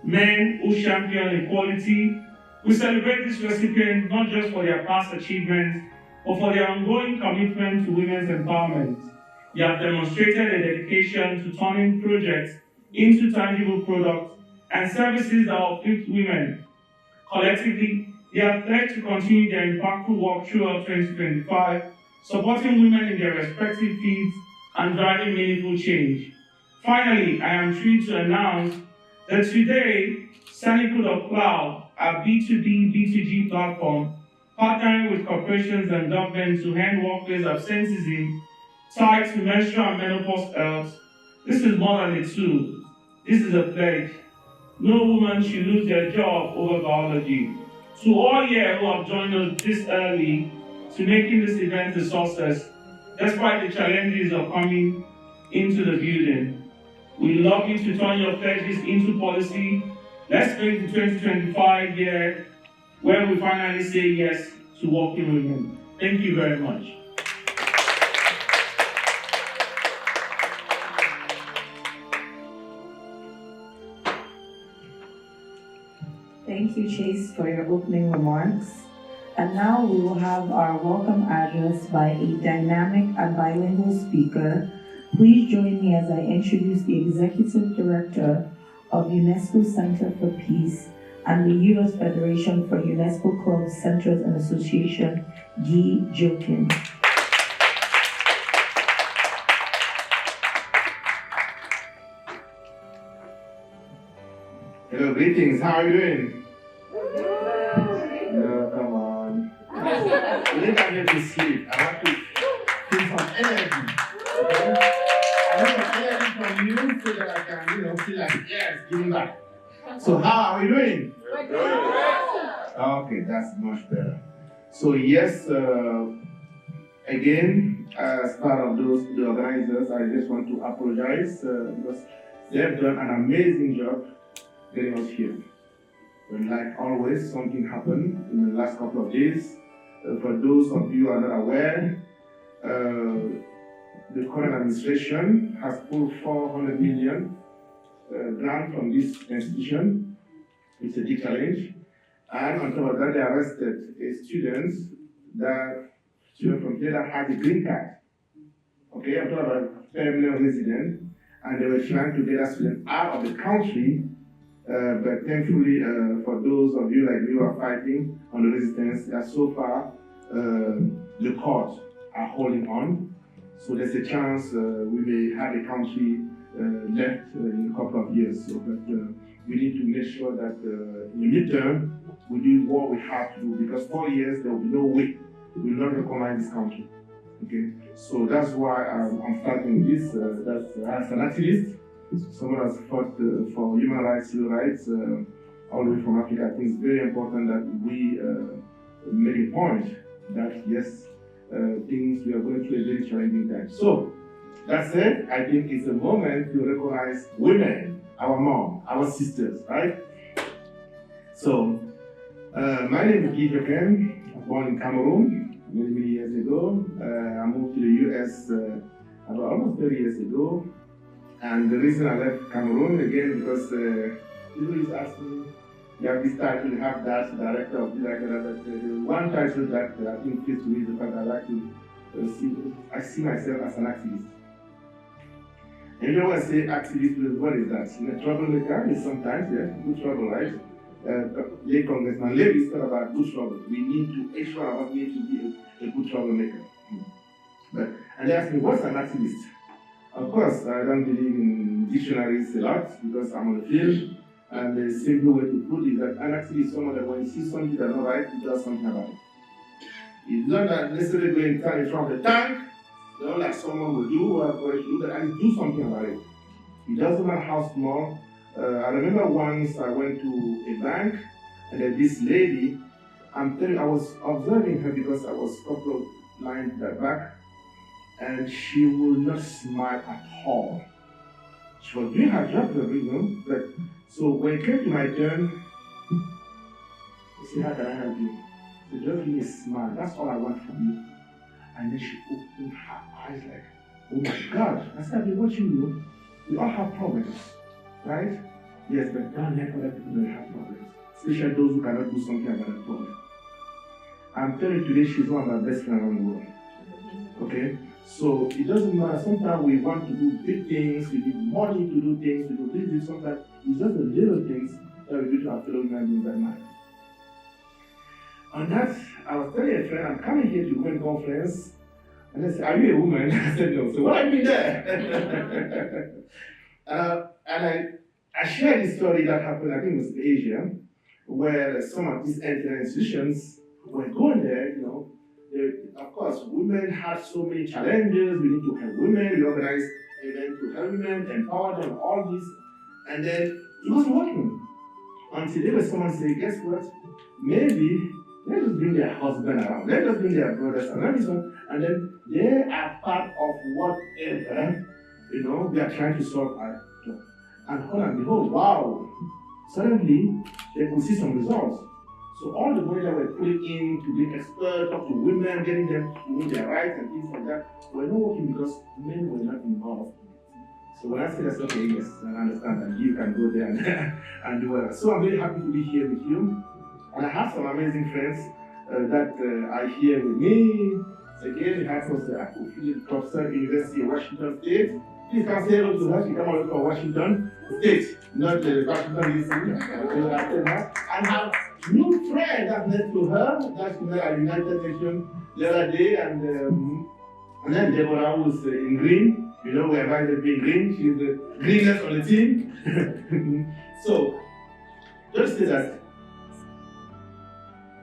men who champion equality. We celebrate these recipients not just for their past achievements, but for their ongoing commitment to women's empowerment. They have demonstrated a dedication to turning projects into tangible products and services that uplift women. Collectively, they have pledged to continue their impactful work throughout 2025, supporting women in their respective fields and driving meaningful change. Finally, I am thrilled to announce that today, Sanicle Cloud, our B2B, B2G platform, partnering with corporations and governments to end workplace absenteeism tied to menstrual and menopause health. This is more than a tool. This is a pledge. No woman should lose their job over biology. To all here who have joined us this early to making this event a success, despite the challenges of coming into the building, we love you to turn your pledges into policy. Let's make the 2025 year where we finally say yes to working women. Thank you very much. Thank you, Chase, for your opening remarks. And now we will have our welcome address by a dynamic and bilingual speaker. Please join me as I introduce the Executive Director of UNESCO Center for Peace and the U.S. Federation for UNESCO Clubs, Centers, and Association, Guy Jokin. Hello, greetings. How are you doing? No, come on. I think I'm here to sleep. I want to feel some energy. Okay? I want some energy from you so that I can, feel like, yes, giving back. So how are we doing? Okay, that's much better. So yes, again, as part of the organizers, I just want to apologize because they have done an amazing job getting us here. But like always, something happened in the last couple of days. For those of you who are not aware, the current administration has pulled 400 million grant from this institution. It's a big challenge. And on top of that, they arrested a student from here that had a green card. Okay, I'm talking about a permanent resident, and they were trying to get that student out of the country. But thankfully, for those of you like me who are fighting on the resistance, that so far the courts are holding on. So there's a chance we may have a country left in a couple of years. So, but we need to make sure that in the midterm we do what we have to do, because 4 years there will be no way we will not recognize this country. Okay, so that's why I'm starting this. That's as an activist. Someone has fought for human rights, civil rights, all the way from Africa. I think it's very important that we make a point that yes, we are going through a very challenging time. So, that said, I think it's a moment to recognize women, our mom, our sisters, right? So, my name is Guy Jokin. I was born in Cameroon many years ago. I moved to the US about almost 30 years ago. And the reason I left Cameroon, again, because people used to ask me, you have this title, you have that, director of this, director, that. The one title that I think fits to me is the fact that I like to I see myself as an activist. And you know when I say activist, what is that? You know, troublemaker is sometimes, yeah, good trouble, right? Late Congressman Levy talked about good trouble. We need to, each one of us need to be a good troublemaker. And they asked me, what's an activist? Of course, I don't believe in dictionaries a lot because I'm on the field, and the simple way to put it is that an activist is someone that when you see something that's not right, he does something about it. It's not that necessarily going to stand in front of the tank, like someone will do, or you do that, and do something about it. It doesn't matter how small. I remember once I went to a bank, and then this lady, I'm telling you, I was observing her because I was a couple of lines back, and she would not smile at all. She was doing her job, but so when it came to my turn, I said, how can I help you? She said, just give me a smile, that's all I want from you. And then she opened her eyes like, oh my God. I said, I've been watching you. We all have problems, right? Yes, but don't let other people know you have problems, especially those who cannot do something about the problem. I'm telling you today, she's one of my best friends around the world. Okay? So it doesn't matter. Sometimes we want to do big things, we need money to do things, we do this, sometimes it's just the little things that we do to our fellow human beings that matter. On that, I was telling a friend, I'm coming here to a women conference, and they said, are you a woman? I said, no. So what have you been there? And I shared this story that happened, I think it was in Asia, where some of these internet institutions were going there, of course, women have so many challenges. We need to help women. We organize events to help women, empower them, all this. And then it wasn't working. Until there was someone say, guess what? Maybe let us bring their husband around. Let us bring their brothers around. And then they are part of whatever, we are trying to solve our job. And lo and behold, wow, suddenly they could see some results. So all the money that we're putting in to be experts, talk to women, getting them to know their rights and things like that, were not working because men were not involved. So when I say that's okay, yes, I understand that you can go there and, and do well. So I'm very happy to be here with you. And I have some amazing friends that are here with me. Again, we have also affiliate professor, University of Washington State. Please come say hello to her. She come out from Washington State, not Washington DC. And have new friend that met to her that she met at United Nations the other day, and then Deborah who's in green. You know, we invited her to be in green. She's the greenest on the team. So, just say that,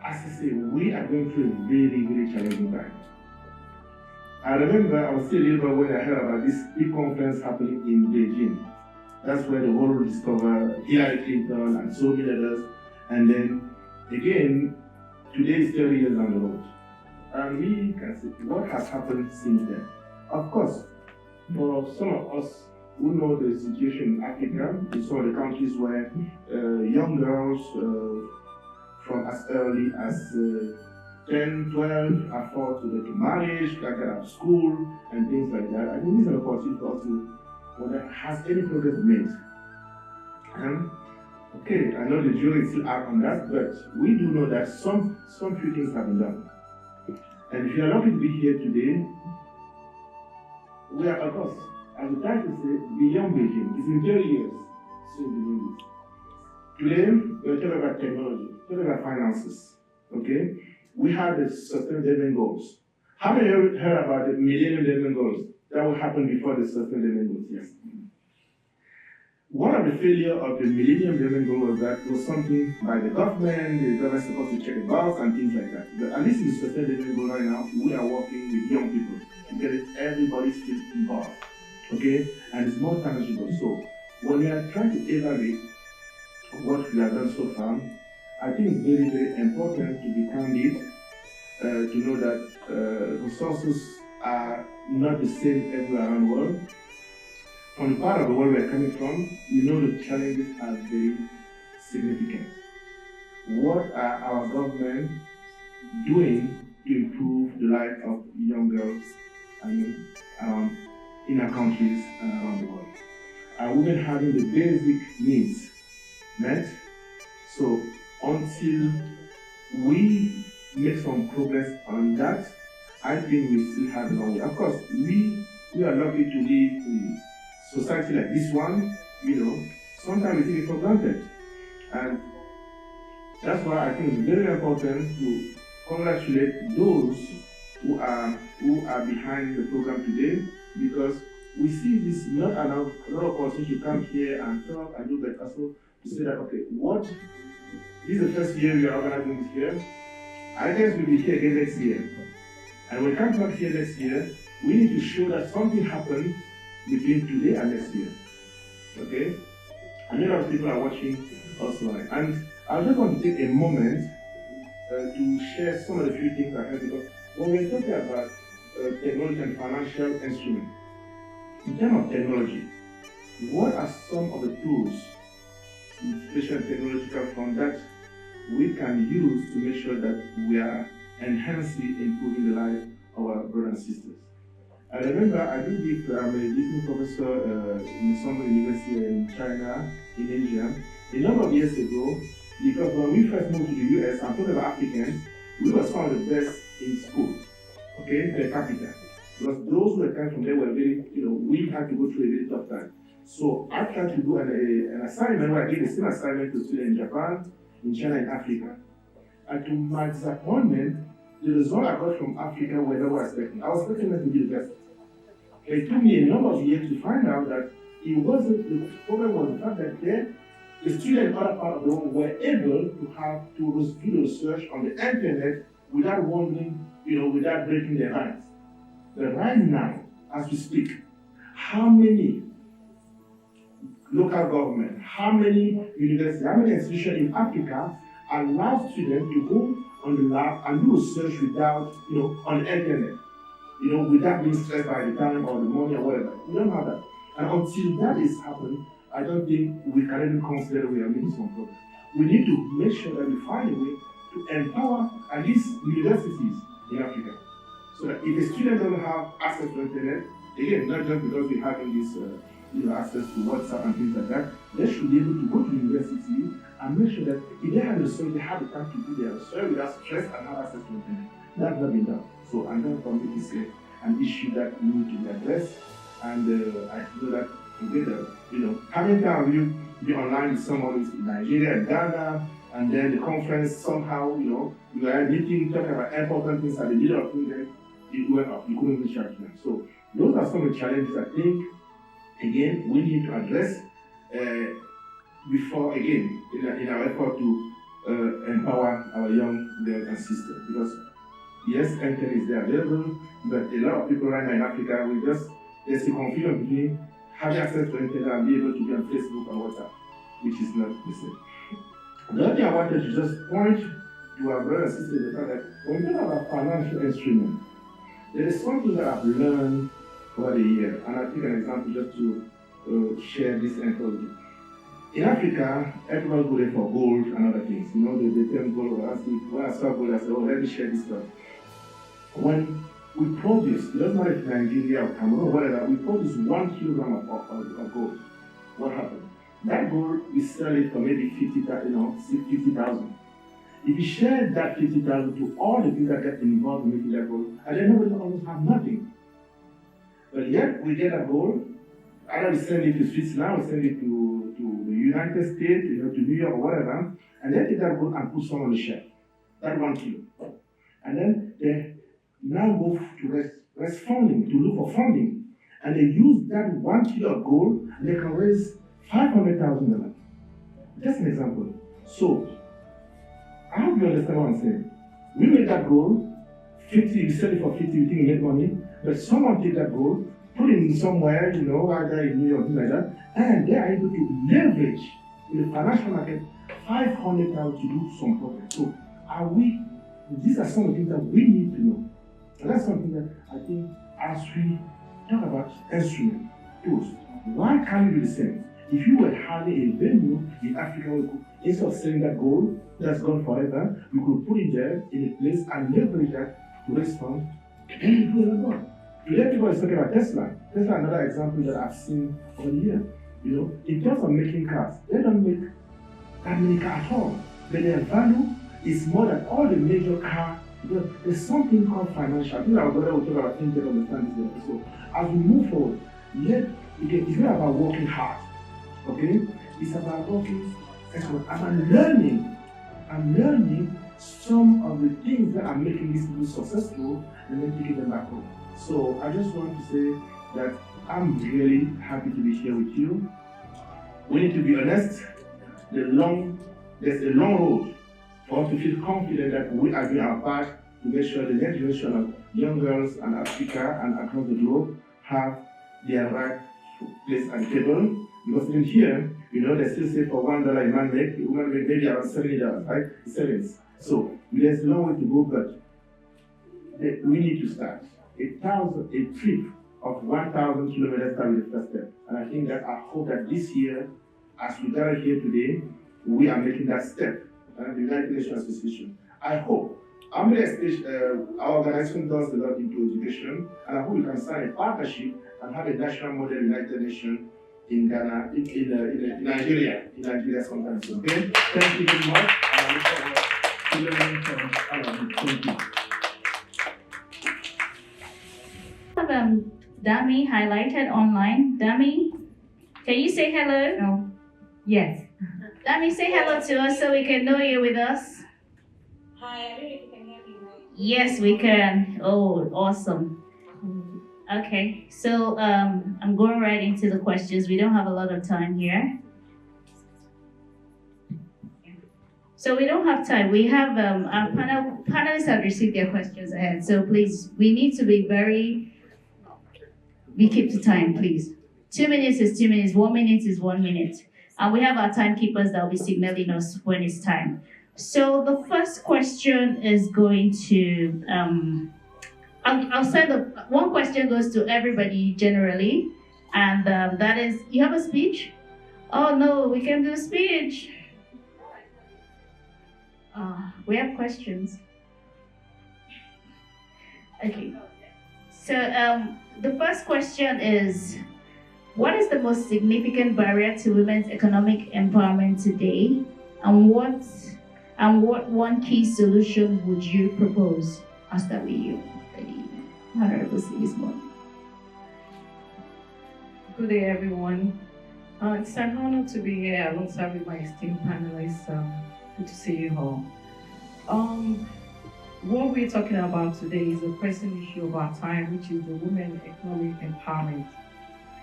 as I say, we are going through a really, really challenging time. I remember I was still a little bit when I heard about this big conference happening in Beijing. That's where the world discovered Hillary Clinton and so many others. And then, again, today is 30 years down the road. And we can see what has happened since then. Of course, for some of us who know the situation in Africa, in some of the countries where young girls from as early as 10, 12 are forced to get to marriage, get out of school, and things like that. I think this is an opportunity for us to wonder, has any progress made? Okay, I know the jury is still out on that, but we do know that some few things have been done. And if you are lucky to be here today, we are, of course, as we try to say, Beyond Beijing. It's in 30 years since the news. Today, we're talking about technology, talking about finances, okay? We have the Sustainable Development Goals. How many of you heard about the Millennium Development Goals? That will happen before the Sustainable Development Goals, yes. One of the failures of the Millennium Development Goal was that it was something by the government was supposed to check the box and things like that. But at least in the Sustainable Development Goal right now, we are working with young people to get everybody still involved, okay? And it's more tangible. So when we are trying to evaluate what we have done so far, I think it's very, very important to be candid, to know that resources are not the same everywhere around the world. From the part of the world we're coming from, we know the challenges are very significant. What are our government doing to improve the life of young girls in our countries and around the world? Are women having the basic needs met? So until we make some progress on that, I think we still have a long way. Of course, we are lucky to live in society like this one, you know, sometimes we take it for granted. And that's why I think it's very important to congratulate those who are behind the program today, because we see this not enough opportunity to come here and talk and do that also to say that, okay, this is the first year we are organizing this year. I guess we'll be here again next year. And when we come back here next year, we need to show that something happened between today and next year. Okay? And a lot of people are watching also. And I just want to take a moment to share some of the few things I heard, because when we're talking about technology and financial instruments, in terms of technology, what are some of the tools, especially technological front, that we can use to make sure that we are enhancing, improving the life of our brothers and sisters? I remember I did give a visiting professor in some university in China, in Asia, a number of years ago, because when we first moved to the US, I'm talking about Africans, we were some of the best in school, okay, per capita. Because those who were coming from there were very, we had to go through a very tough time. So I tried to do an assignment where I gave the same assignment to students in Japan, in China, and Africa. And to my disappointment, the result I got from Africa were not what I was expecting. I was expecting them to be the best. It took me a number of years to find out that it wasn't, the problem was the fact that the students in other parts of the world were able to do research on the internet without wondering, without breaking their banks. But right now, as we speak, how many local government, how many universities, how many institutions in Africa allow students to go on the lab and do research without, on the internet, without being stressed by the time or the money or whatever. We don't have that. And until that is happening, I don't think we can even consider we are making some progress. We need to make sure that we find a way to empower at least universities in Africa. So that if a student doesn't have access to the internet, again, not just because we're having this access to WhatsApp and things like that, they should be able to go to the university and make sure that if they have the research, they have the time to do their research without stress and have access to internet. That's not been done. So, and then for me, it's an issue that we need to be addressed. And I feel that together, having time you be online with someone who's in Nigeria and Ghana, and then the conference somehow, you are meeting, talking about important things at the middle of things, then it went up. You couldn't reach out to them. So those are some of the challenges I think, again, we need to address before, again, in our effort to empower our young girls and sisters. Because yes, internet is there available, but a lot of people right now in Africa, there's a confusion between having access to internet and being able to be on Facebook and WhatsApp, which is not the same. The other thing I wanted to just point to our brothers and sisters is that when we talk about financial instruments, there is something that I've learned over the year, and I think an example just to share this info with you. In Africa, everybody go there for gold and other things. They tell gold. When I saw gold, I said, oh, let me share this stuff. When we produce, it doesn't matter if Nigeria or Cameroon or whatever, we produce 1 kilogram of gold. What happened? That gold, we sell it for maybe 50,000. If you share that 50,000 to all the people that get involved in making that gold, and then nobody almost have nothing. But yet, we get that gold, either we send it to Switzerland, we send it to the United States, to New York or whatever, and then take that gold and put some on the shelf. That 1 kilo. And then they now go to raise funding, to look for funding. And they use that 1 kilo of gold, and they can raise $500,000. Just an example. So, I hope you understand what I'm saying. We make that gold, 50, we sell it for 50, we think we make money, but someone take that gold, put it in somewhere, either in New York, things like that, and they are able to leverage in the financial market $500,000 to do some profit. So, these are some of the things that we need to know. And that's something that I think, as we talk about instruments, tools, why can't we do the same? If you were having a venue in Africa, instead of selling that gold that's gone forever, we could put it there in a place and leverage that to raise funds and do it more. Today, people are talking about Tesla. Tesla, another example that I've seen over the year. In terms of making cars, they don't make that many cars at all. But their value is more than all the major cars. There's something called financial. I think our brother will talk about things that understand this episode. As we move forward, it's not about working hard. Okay? It's about working, I'm learning some of the things that are making these people successful and then taking them back home. So I just want to say that I'm really happy to be here with you. We need to be honest. There's a long road for us to feel confident that we are doing our part to make sure the next generation of young girls in Africa and across the globe have their right place at the table. Because in here, they still say for $1 a man make, a woman make maybe around $70, right? Savings. So there's a long way to go, but we need to start. A trip of 1,000 kilometers start with the first step. And I think that I hope that this year, as we gather here today, we are making that step. The United Nations Association. I hope. Our organization does a lot into education, and I hope we can sign a partnership and have a national model United Nations in Ghana, in Nigeria sometime soon. Okay? Thank you very much. And I look forward to learning from all of you. Thank you. Dami highlighted online. Dami, can you say hello? No. Yes. Dami, say hello to us so we can know you're with us. Hi, I don't know if you can hear me. Yes, we can. Oh, awesome. Okay, so I'm going right into the questions. We don't have a lot of time here. So we don't have time. We have our panelists have received their questions ahead. So please, we need to be keep to time, please. 2 minutes is 2 minutes, 1 minute is 1 minute. And we have our timekeepers that will be signaling us when it's time. So the first question is going to, I'll say one question goes to everybody generally, and that is, you have a speech? Oh no, we can do a speech. We have questions. Okay. So the first question is, What is the most significant barrier to women's economic empowerment today, and what one key solution would you propose? I'll start with you, Honorable Sigismund. Good day, everyone. It's an honor to be here alongside with my esteemed panelists. Good to see you all. What we're talking about today is a pressing issue of our time, which is the women economic empowerment.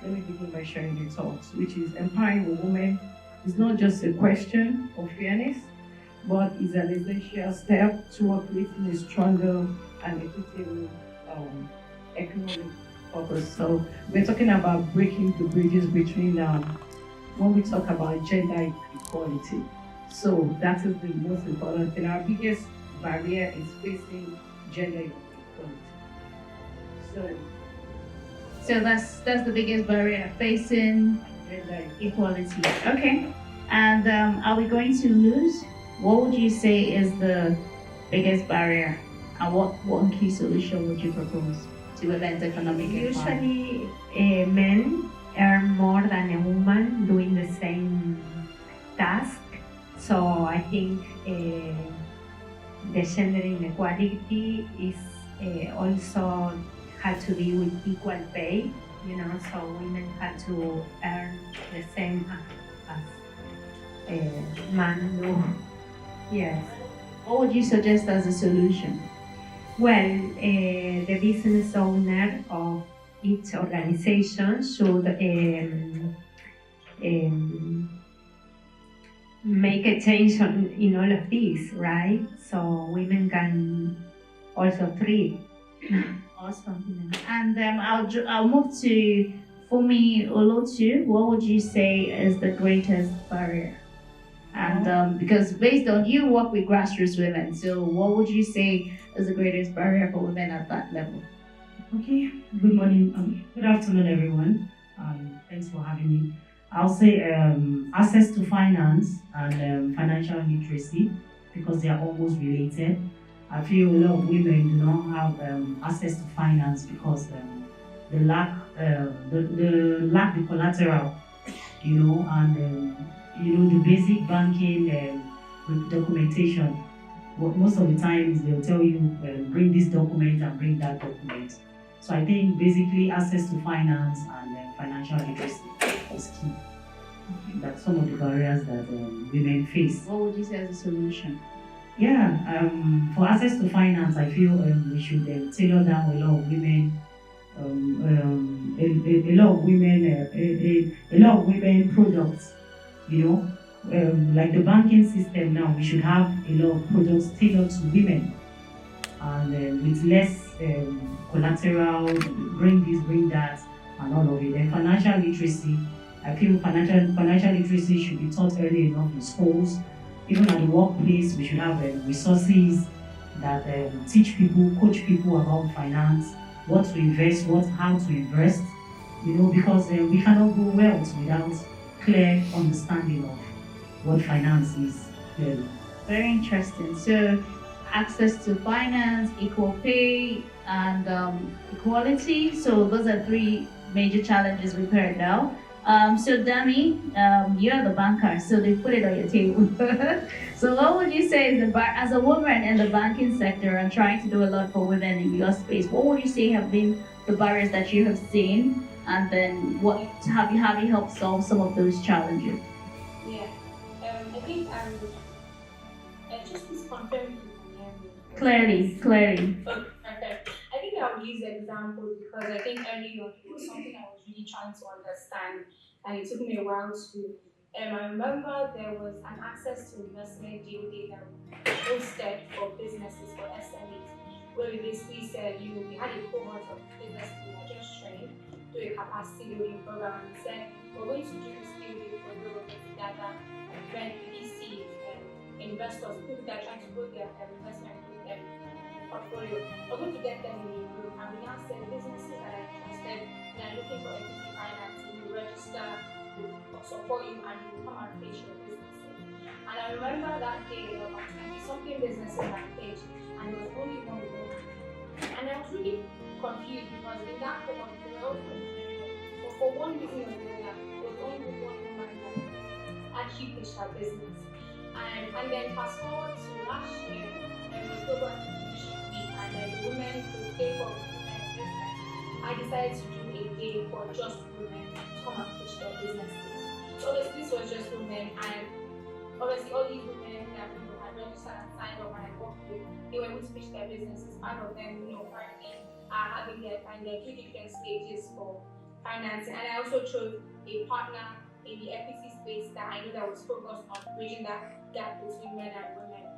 Let me begin by sharing the thoughts, which is empowering a woman is not just a question of fairness, but is an essential step toward creating a stronger and equitable economic purpose. So we're talking about breaking the bridges between when we talk about gender equality. So that is the most important thing. Our biggest barrier is facing gender equality. So that's the biggest barrier, facing gender equality. Okay. And are we going to lose? What would you say is the biggest barrier, and what one key solution would you propose to women's economic empowerment? Usually, men earn more than a woman doing the same task. So I think the gender inequality is also had to be with equal pay. So women had to earn the same as man do. Yes. What would you suggest as a solution? Well, the business owner of each organization should make a change in all of these, right? So women can also thrive. Awesome. And I'll move to Fumi Olotu. What would you say is the greatest barrier? And because based on you work with grassroots women, so what would you say is the greatest barrier for women at that level? Okay, good morning, good afternoon everyone. Thanks for having me. I'll say access to finance and financial literacy, because they are almost related. I feel a lot of women do not have access to finance because they lack the collateral, and the basic banking documentation. What most of the times they'll tell you, bring this document and bring that document. So I think basically access to finance and financial literacy is key. That's some of the barriers that women face. What would you say as a solution? Yeah, for access to finance, I feel we should tailor down a lot of women. A lot of women products. Like the banking system now, we should have a lot of products tailored to women, and with less collateral, bring this, bring that, and all of it. And financial literacy, I feel financial literacy should be taught early enough in schools. Even at the workplace, we should have resources that teach people, coach people about finance, what to invest, how to invest. Because we cannot go wealth without clear understanding of what finance is. Very interesting. So, access to finance, equal pay, and equality. So those are three major challenges we've heard now. So Dami, you're the banker, so they put it on your table. So what would you say is as a woman in the banking sector and trying to do a lot for women in your space, what would you say have been the barriers that you have seen, and then what have you helped solve some of those challenges? Yeah, I think just please confirm. Clearly. Okay. I think I'll use examples because I think early on it was something I was really trying to understand, and it took me a while to. I remember there was an access to investment deal data posted for businesses, for SMEs, where we basically said, we had a cohort of businesses we were just trained to a capacity building program, and we said, we're going to do this deal for rural data when VCs and investors, people that are trying to put their investment with them portfolio. We're going to get them in the room, and we now say businesses that are interested and are looking for equity financing, you register, we'll support you, and you come and pitch your businesses. And I remember that day there were about 20-something businesses that pitched, and there was only one woman. And I was really confused because in that cohort, there were also for one reason or the other, there was only one woman that actually pitched her business. And then fast forward to last year, it was Global Entrepreneurship Week, and then the women, the day for women business, I decided to do a day for just women to come and pitch their businesses. So obviously this was just women, and obviously all these women that had registered and signed up and I worked with, they were able to pitch their businesses. Part of them, currently are having their 3 different stages for financing. And I also chose a partner in the equity space that I know that was focused on bridging that gap between men and women.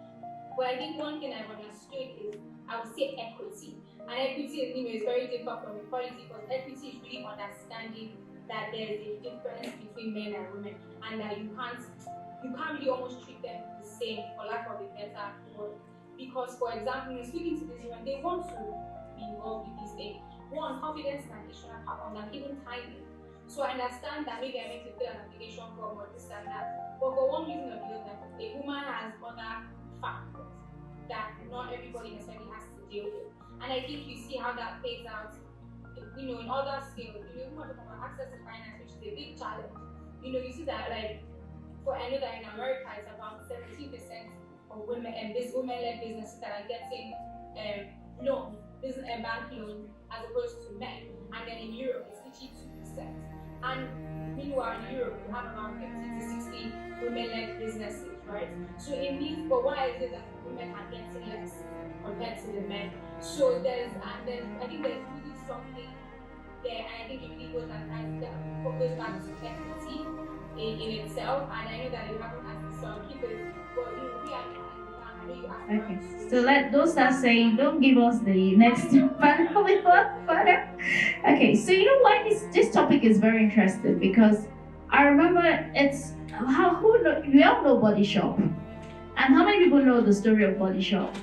But I think one thing I've understood is, I would say equity. And equity is very different from equality, because equity is really understanding that there is a difference between men and women, and that you can't really almost treat them the same, for lack of a better word. Because, for example, when speaking to these women, they want to be involved with these things. One, confidence and additional power, and even timing. So I understand that maybe I need to fill an application form or this and that, but for one reason or the other, a woman has other factors that not everybody necessarily has to deal with. And I think you see how that plays out, in other scales. We want to talk about access to finance, which is a big challenge. You see that, I know that in America, it's about 17% of women and women-led businesses that are getting loans, bank loans, as opposed to men. And then in Europe, it's literally 2%. And meanwhile, in Europe, we have around 50 to 60 women-led businesses, right? So in these, but why is it that women are getting less compared to the men? So I think there's really something there, and I think it really goes back to equity in itself. And I know that you haven't asked, so I'll keep it, but we are. Okay, so let those that say, don't give us the next panel further. Okay, so you know what? This topic is very interesting, because I remember we all know Body Shop. And how many people know the story of Body Shop?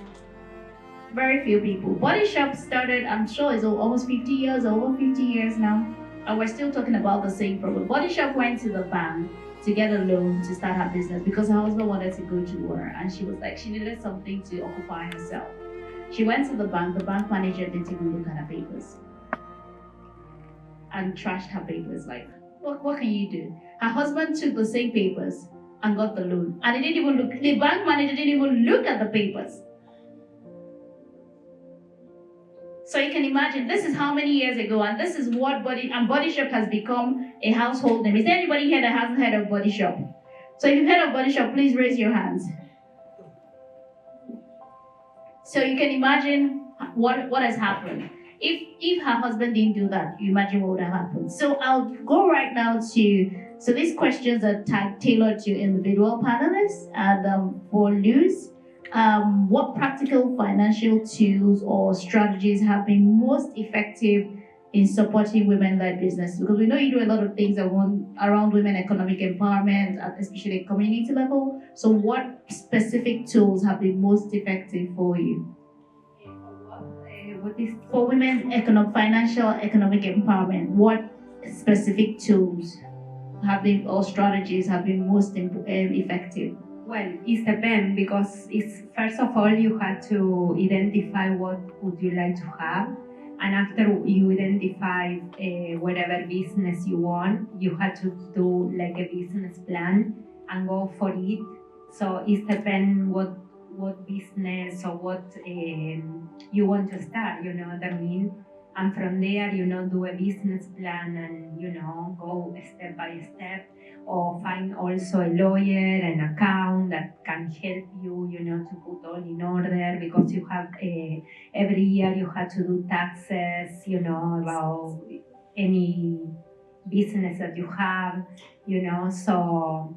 Very few people. Body Shop started, I'm sure it's almost 50 years, over 50 years now, and we're still talking about the same problem. Body Shop went to the bank to get a loan to start her business because her husband wanted to go to work, and she was like, she needed something to occupy herself. She went to the bank manager didn't even look at her papers and trashed her papers. Like, what can you do? Her husband took the same papers and got the loan, and the bank manager didn't even look at the papers. So you can imagine, this is how many years ago, and this is what Body Shop has become a household name. Is there anybody here that hasn't heard of Body Shop? So if you've heard of Body Shop, please raise your hands. So you can imagine what has happened. If her husband didn't do that, you imagine what would have happened. So I'll go right now so these questions are tailored to individual panelists, and for Luz, what practical financial tools or strategies have been most effective in supporting women-led business? Because we know you do a lot of things around women economic empowerment, especially at community level. So what specific tools have been most effective for you? For women's financial economic empowerment, what specific tools or strategies have been most effective? Well, it depends, because it's first of all you have to identify what would you like to have, and after you identify whatever business you want, you have to do like a business plan and go for it. So it depends what business or what you want to start. You know what I mean? And from there, do a business plan and go step by step. Or find also a lawyer and account that can help you, to put all in order, because you have every year you have to do taxes, about any business that you have, so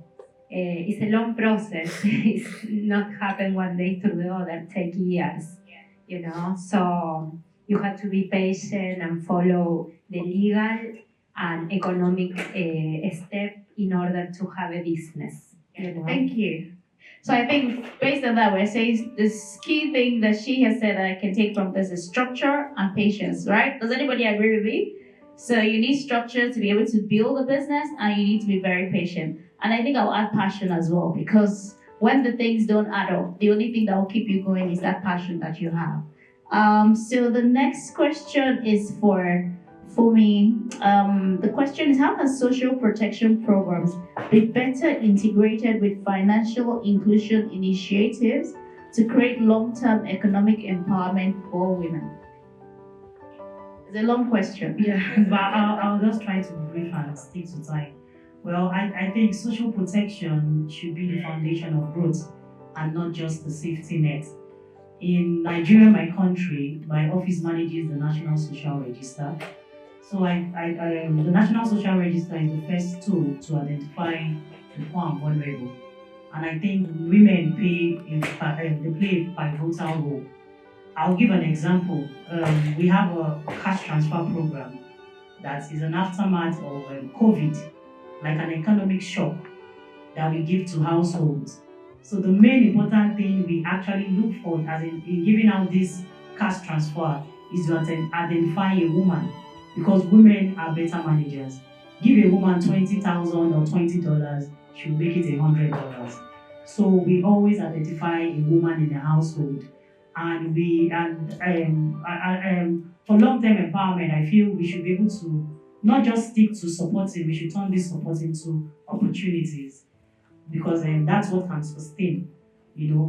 it's a long process. It's not happen one day to the other, take years, so you have to be patient and follow the legal and economic step in order to have a business. Thank you. So I think based on that, we're saying this key thing that she has said that I can take from this is structure and patience, right? Does anybody agree with me? So you need structure to be able to build a business, and you need to be very patient. And I think I'll add passion as well, because when the things don't add up, the only thing that will keep you going is that passion that you have. So the next question is for For me, the question is, how can social protection programs be better integrated with financial inclusion initiatives to create long-term economic empowerment for women? It's a long question. Yeah, but I'll just try to be brief and stick to time. Well, I think social protection should be the foundation of growth and not just the safety net. In Nigeria, my country, my office manages the National Social Register. So the National Social Register is the first tool to identify the poor and vulnerable. And I think women play a pivotal role. I'll give an example. We have a cash transfer program that is an aftermath of COVID, like an economic shock that we give to households. So the main important thing we actually look for as in giving out this cash transfer is to identify a woman, because women are better managers. Give a woman $20,000 or $20, she'll make it $100. So we always identify a woman in the household, and for long-term empowerment, I feel we should be able to not just stick to supporting, we should turn this support into opportunities, because that's what can sustain.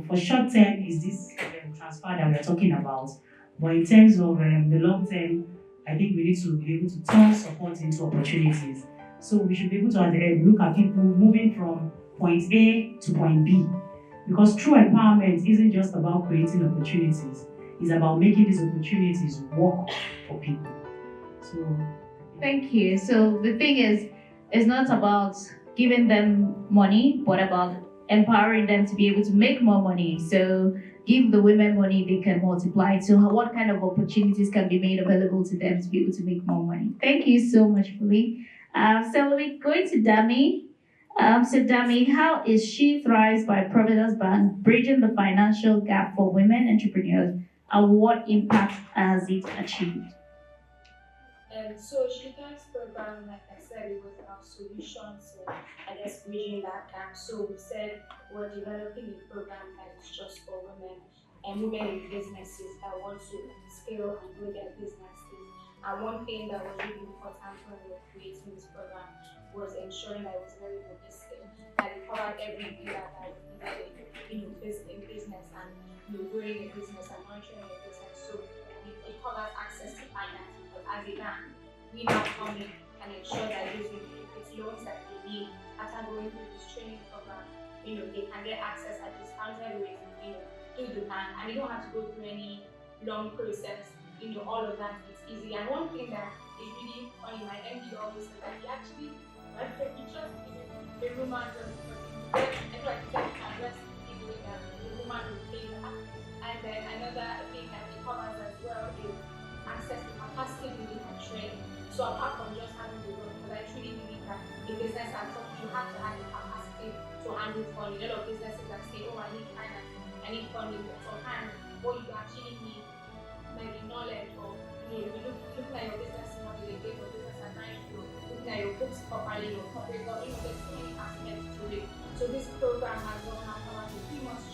For short term is this transfer that we're talking about, but in terms of the long term, I think we need to be able to turn support into opportunities. So we should be able to look at people moving from point A to point B, because true empowerment isn't just about creating opportunities, it's about making these opportunities work for people. So thank you. So the thing is, it's not about giving them money, but about empowering them to be able to make more money. So give the women money, they can multiply. So what kind of opportunities can be made available to them to be able to make more money? Thank you so much, Fumi. So we're going to Dami. So Dami, how is She Thrives by Providence Bank bridging the financial gap for women entrepreneurs, and what impact has it achieved? So She Thrives program, like I said, it was our solution to, bridging that gap. So we said we're developing a program that is just for women and women in businesses that want to scale and grow their businesses. And one thing that was really important when we were creating this program was ensuring that it was very holistic, that it covered every pillar that was needed in business and growing a business and nurturing a business. So it covers access to finance, because as a bank, we now come in and ensure that these loans that they need after going through this training program, they can get access at discounted rates, through the bank, and they don't have to go through any long process. All of that is easy. And one thing that is really funny, my MD always says that he actually just a woman just because I feel like he said he can just easily that the woman will pay that. And then another thing that it covers as well is access to capacity building and training. So apart from just having the loan, because I truly believe that in business and something you have to have the capacity to handle funding. A lot of businesses that say, oh, I need finance, I need funding, but sometimes what you actually need, maybe knowledge, or looking at your business model, your business advice, looking at your books properly, your corporate, there's so many aspects to it. So this program has gone out to 3 months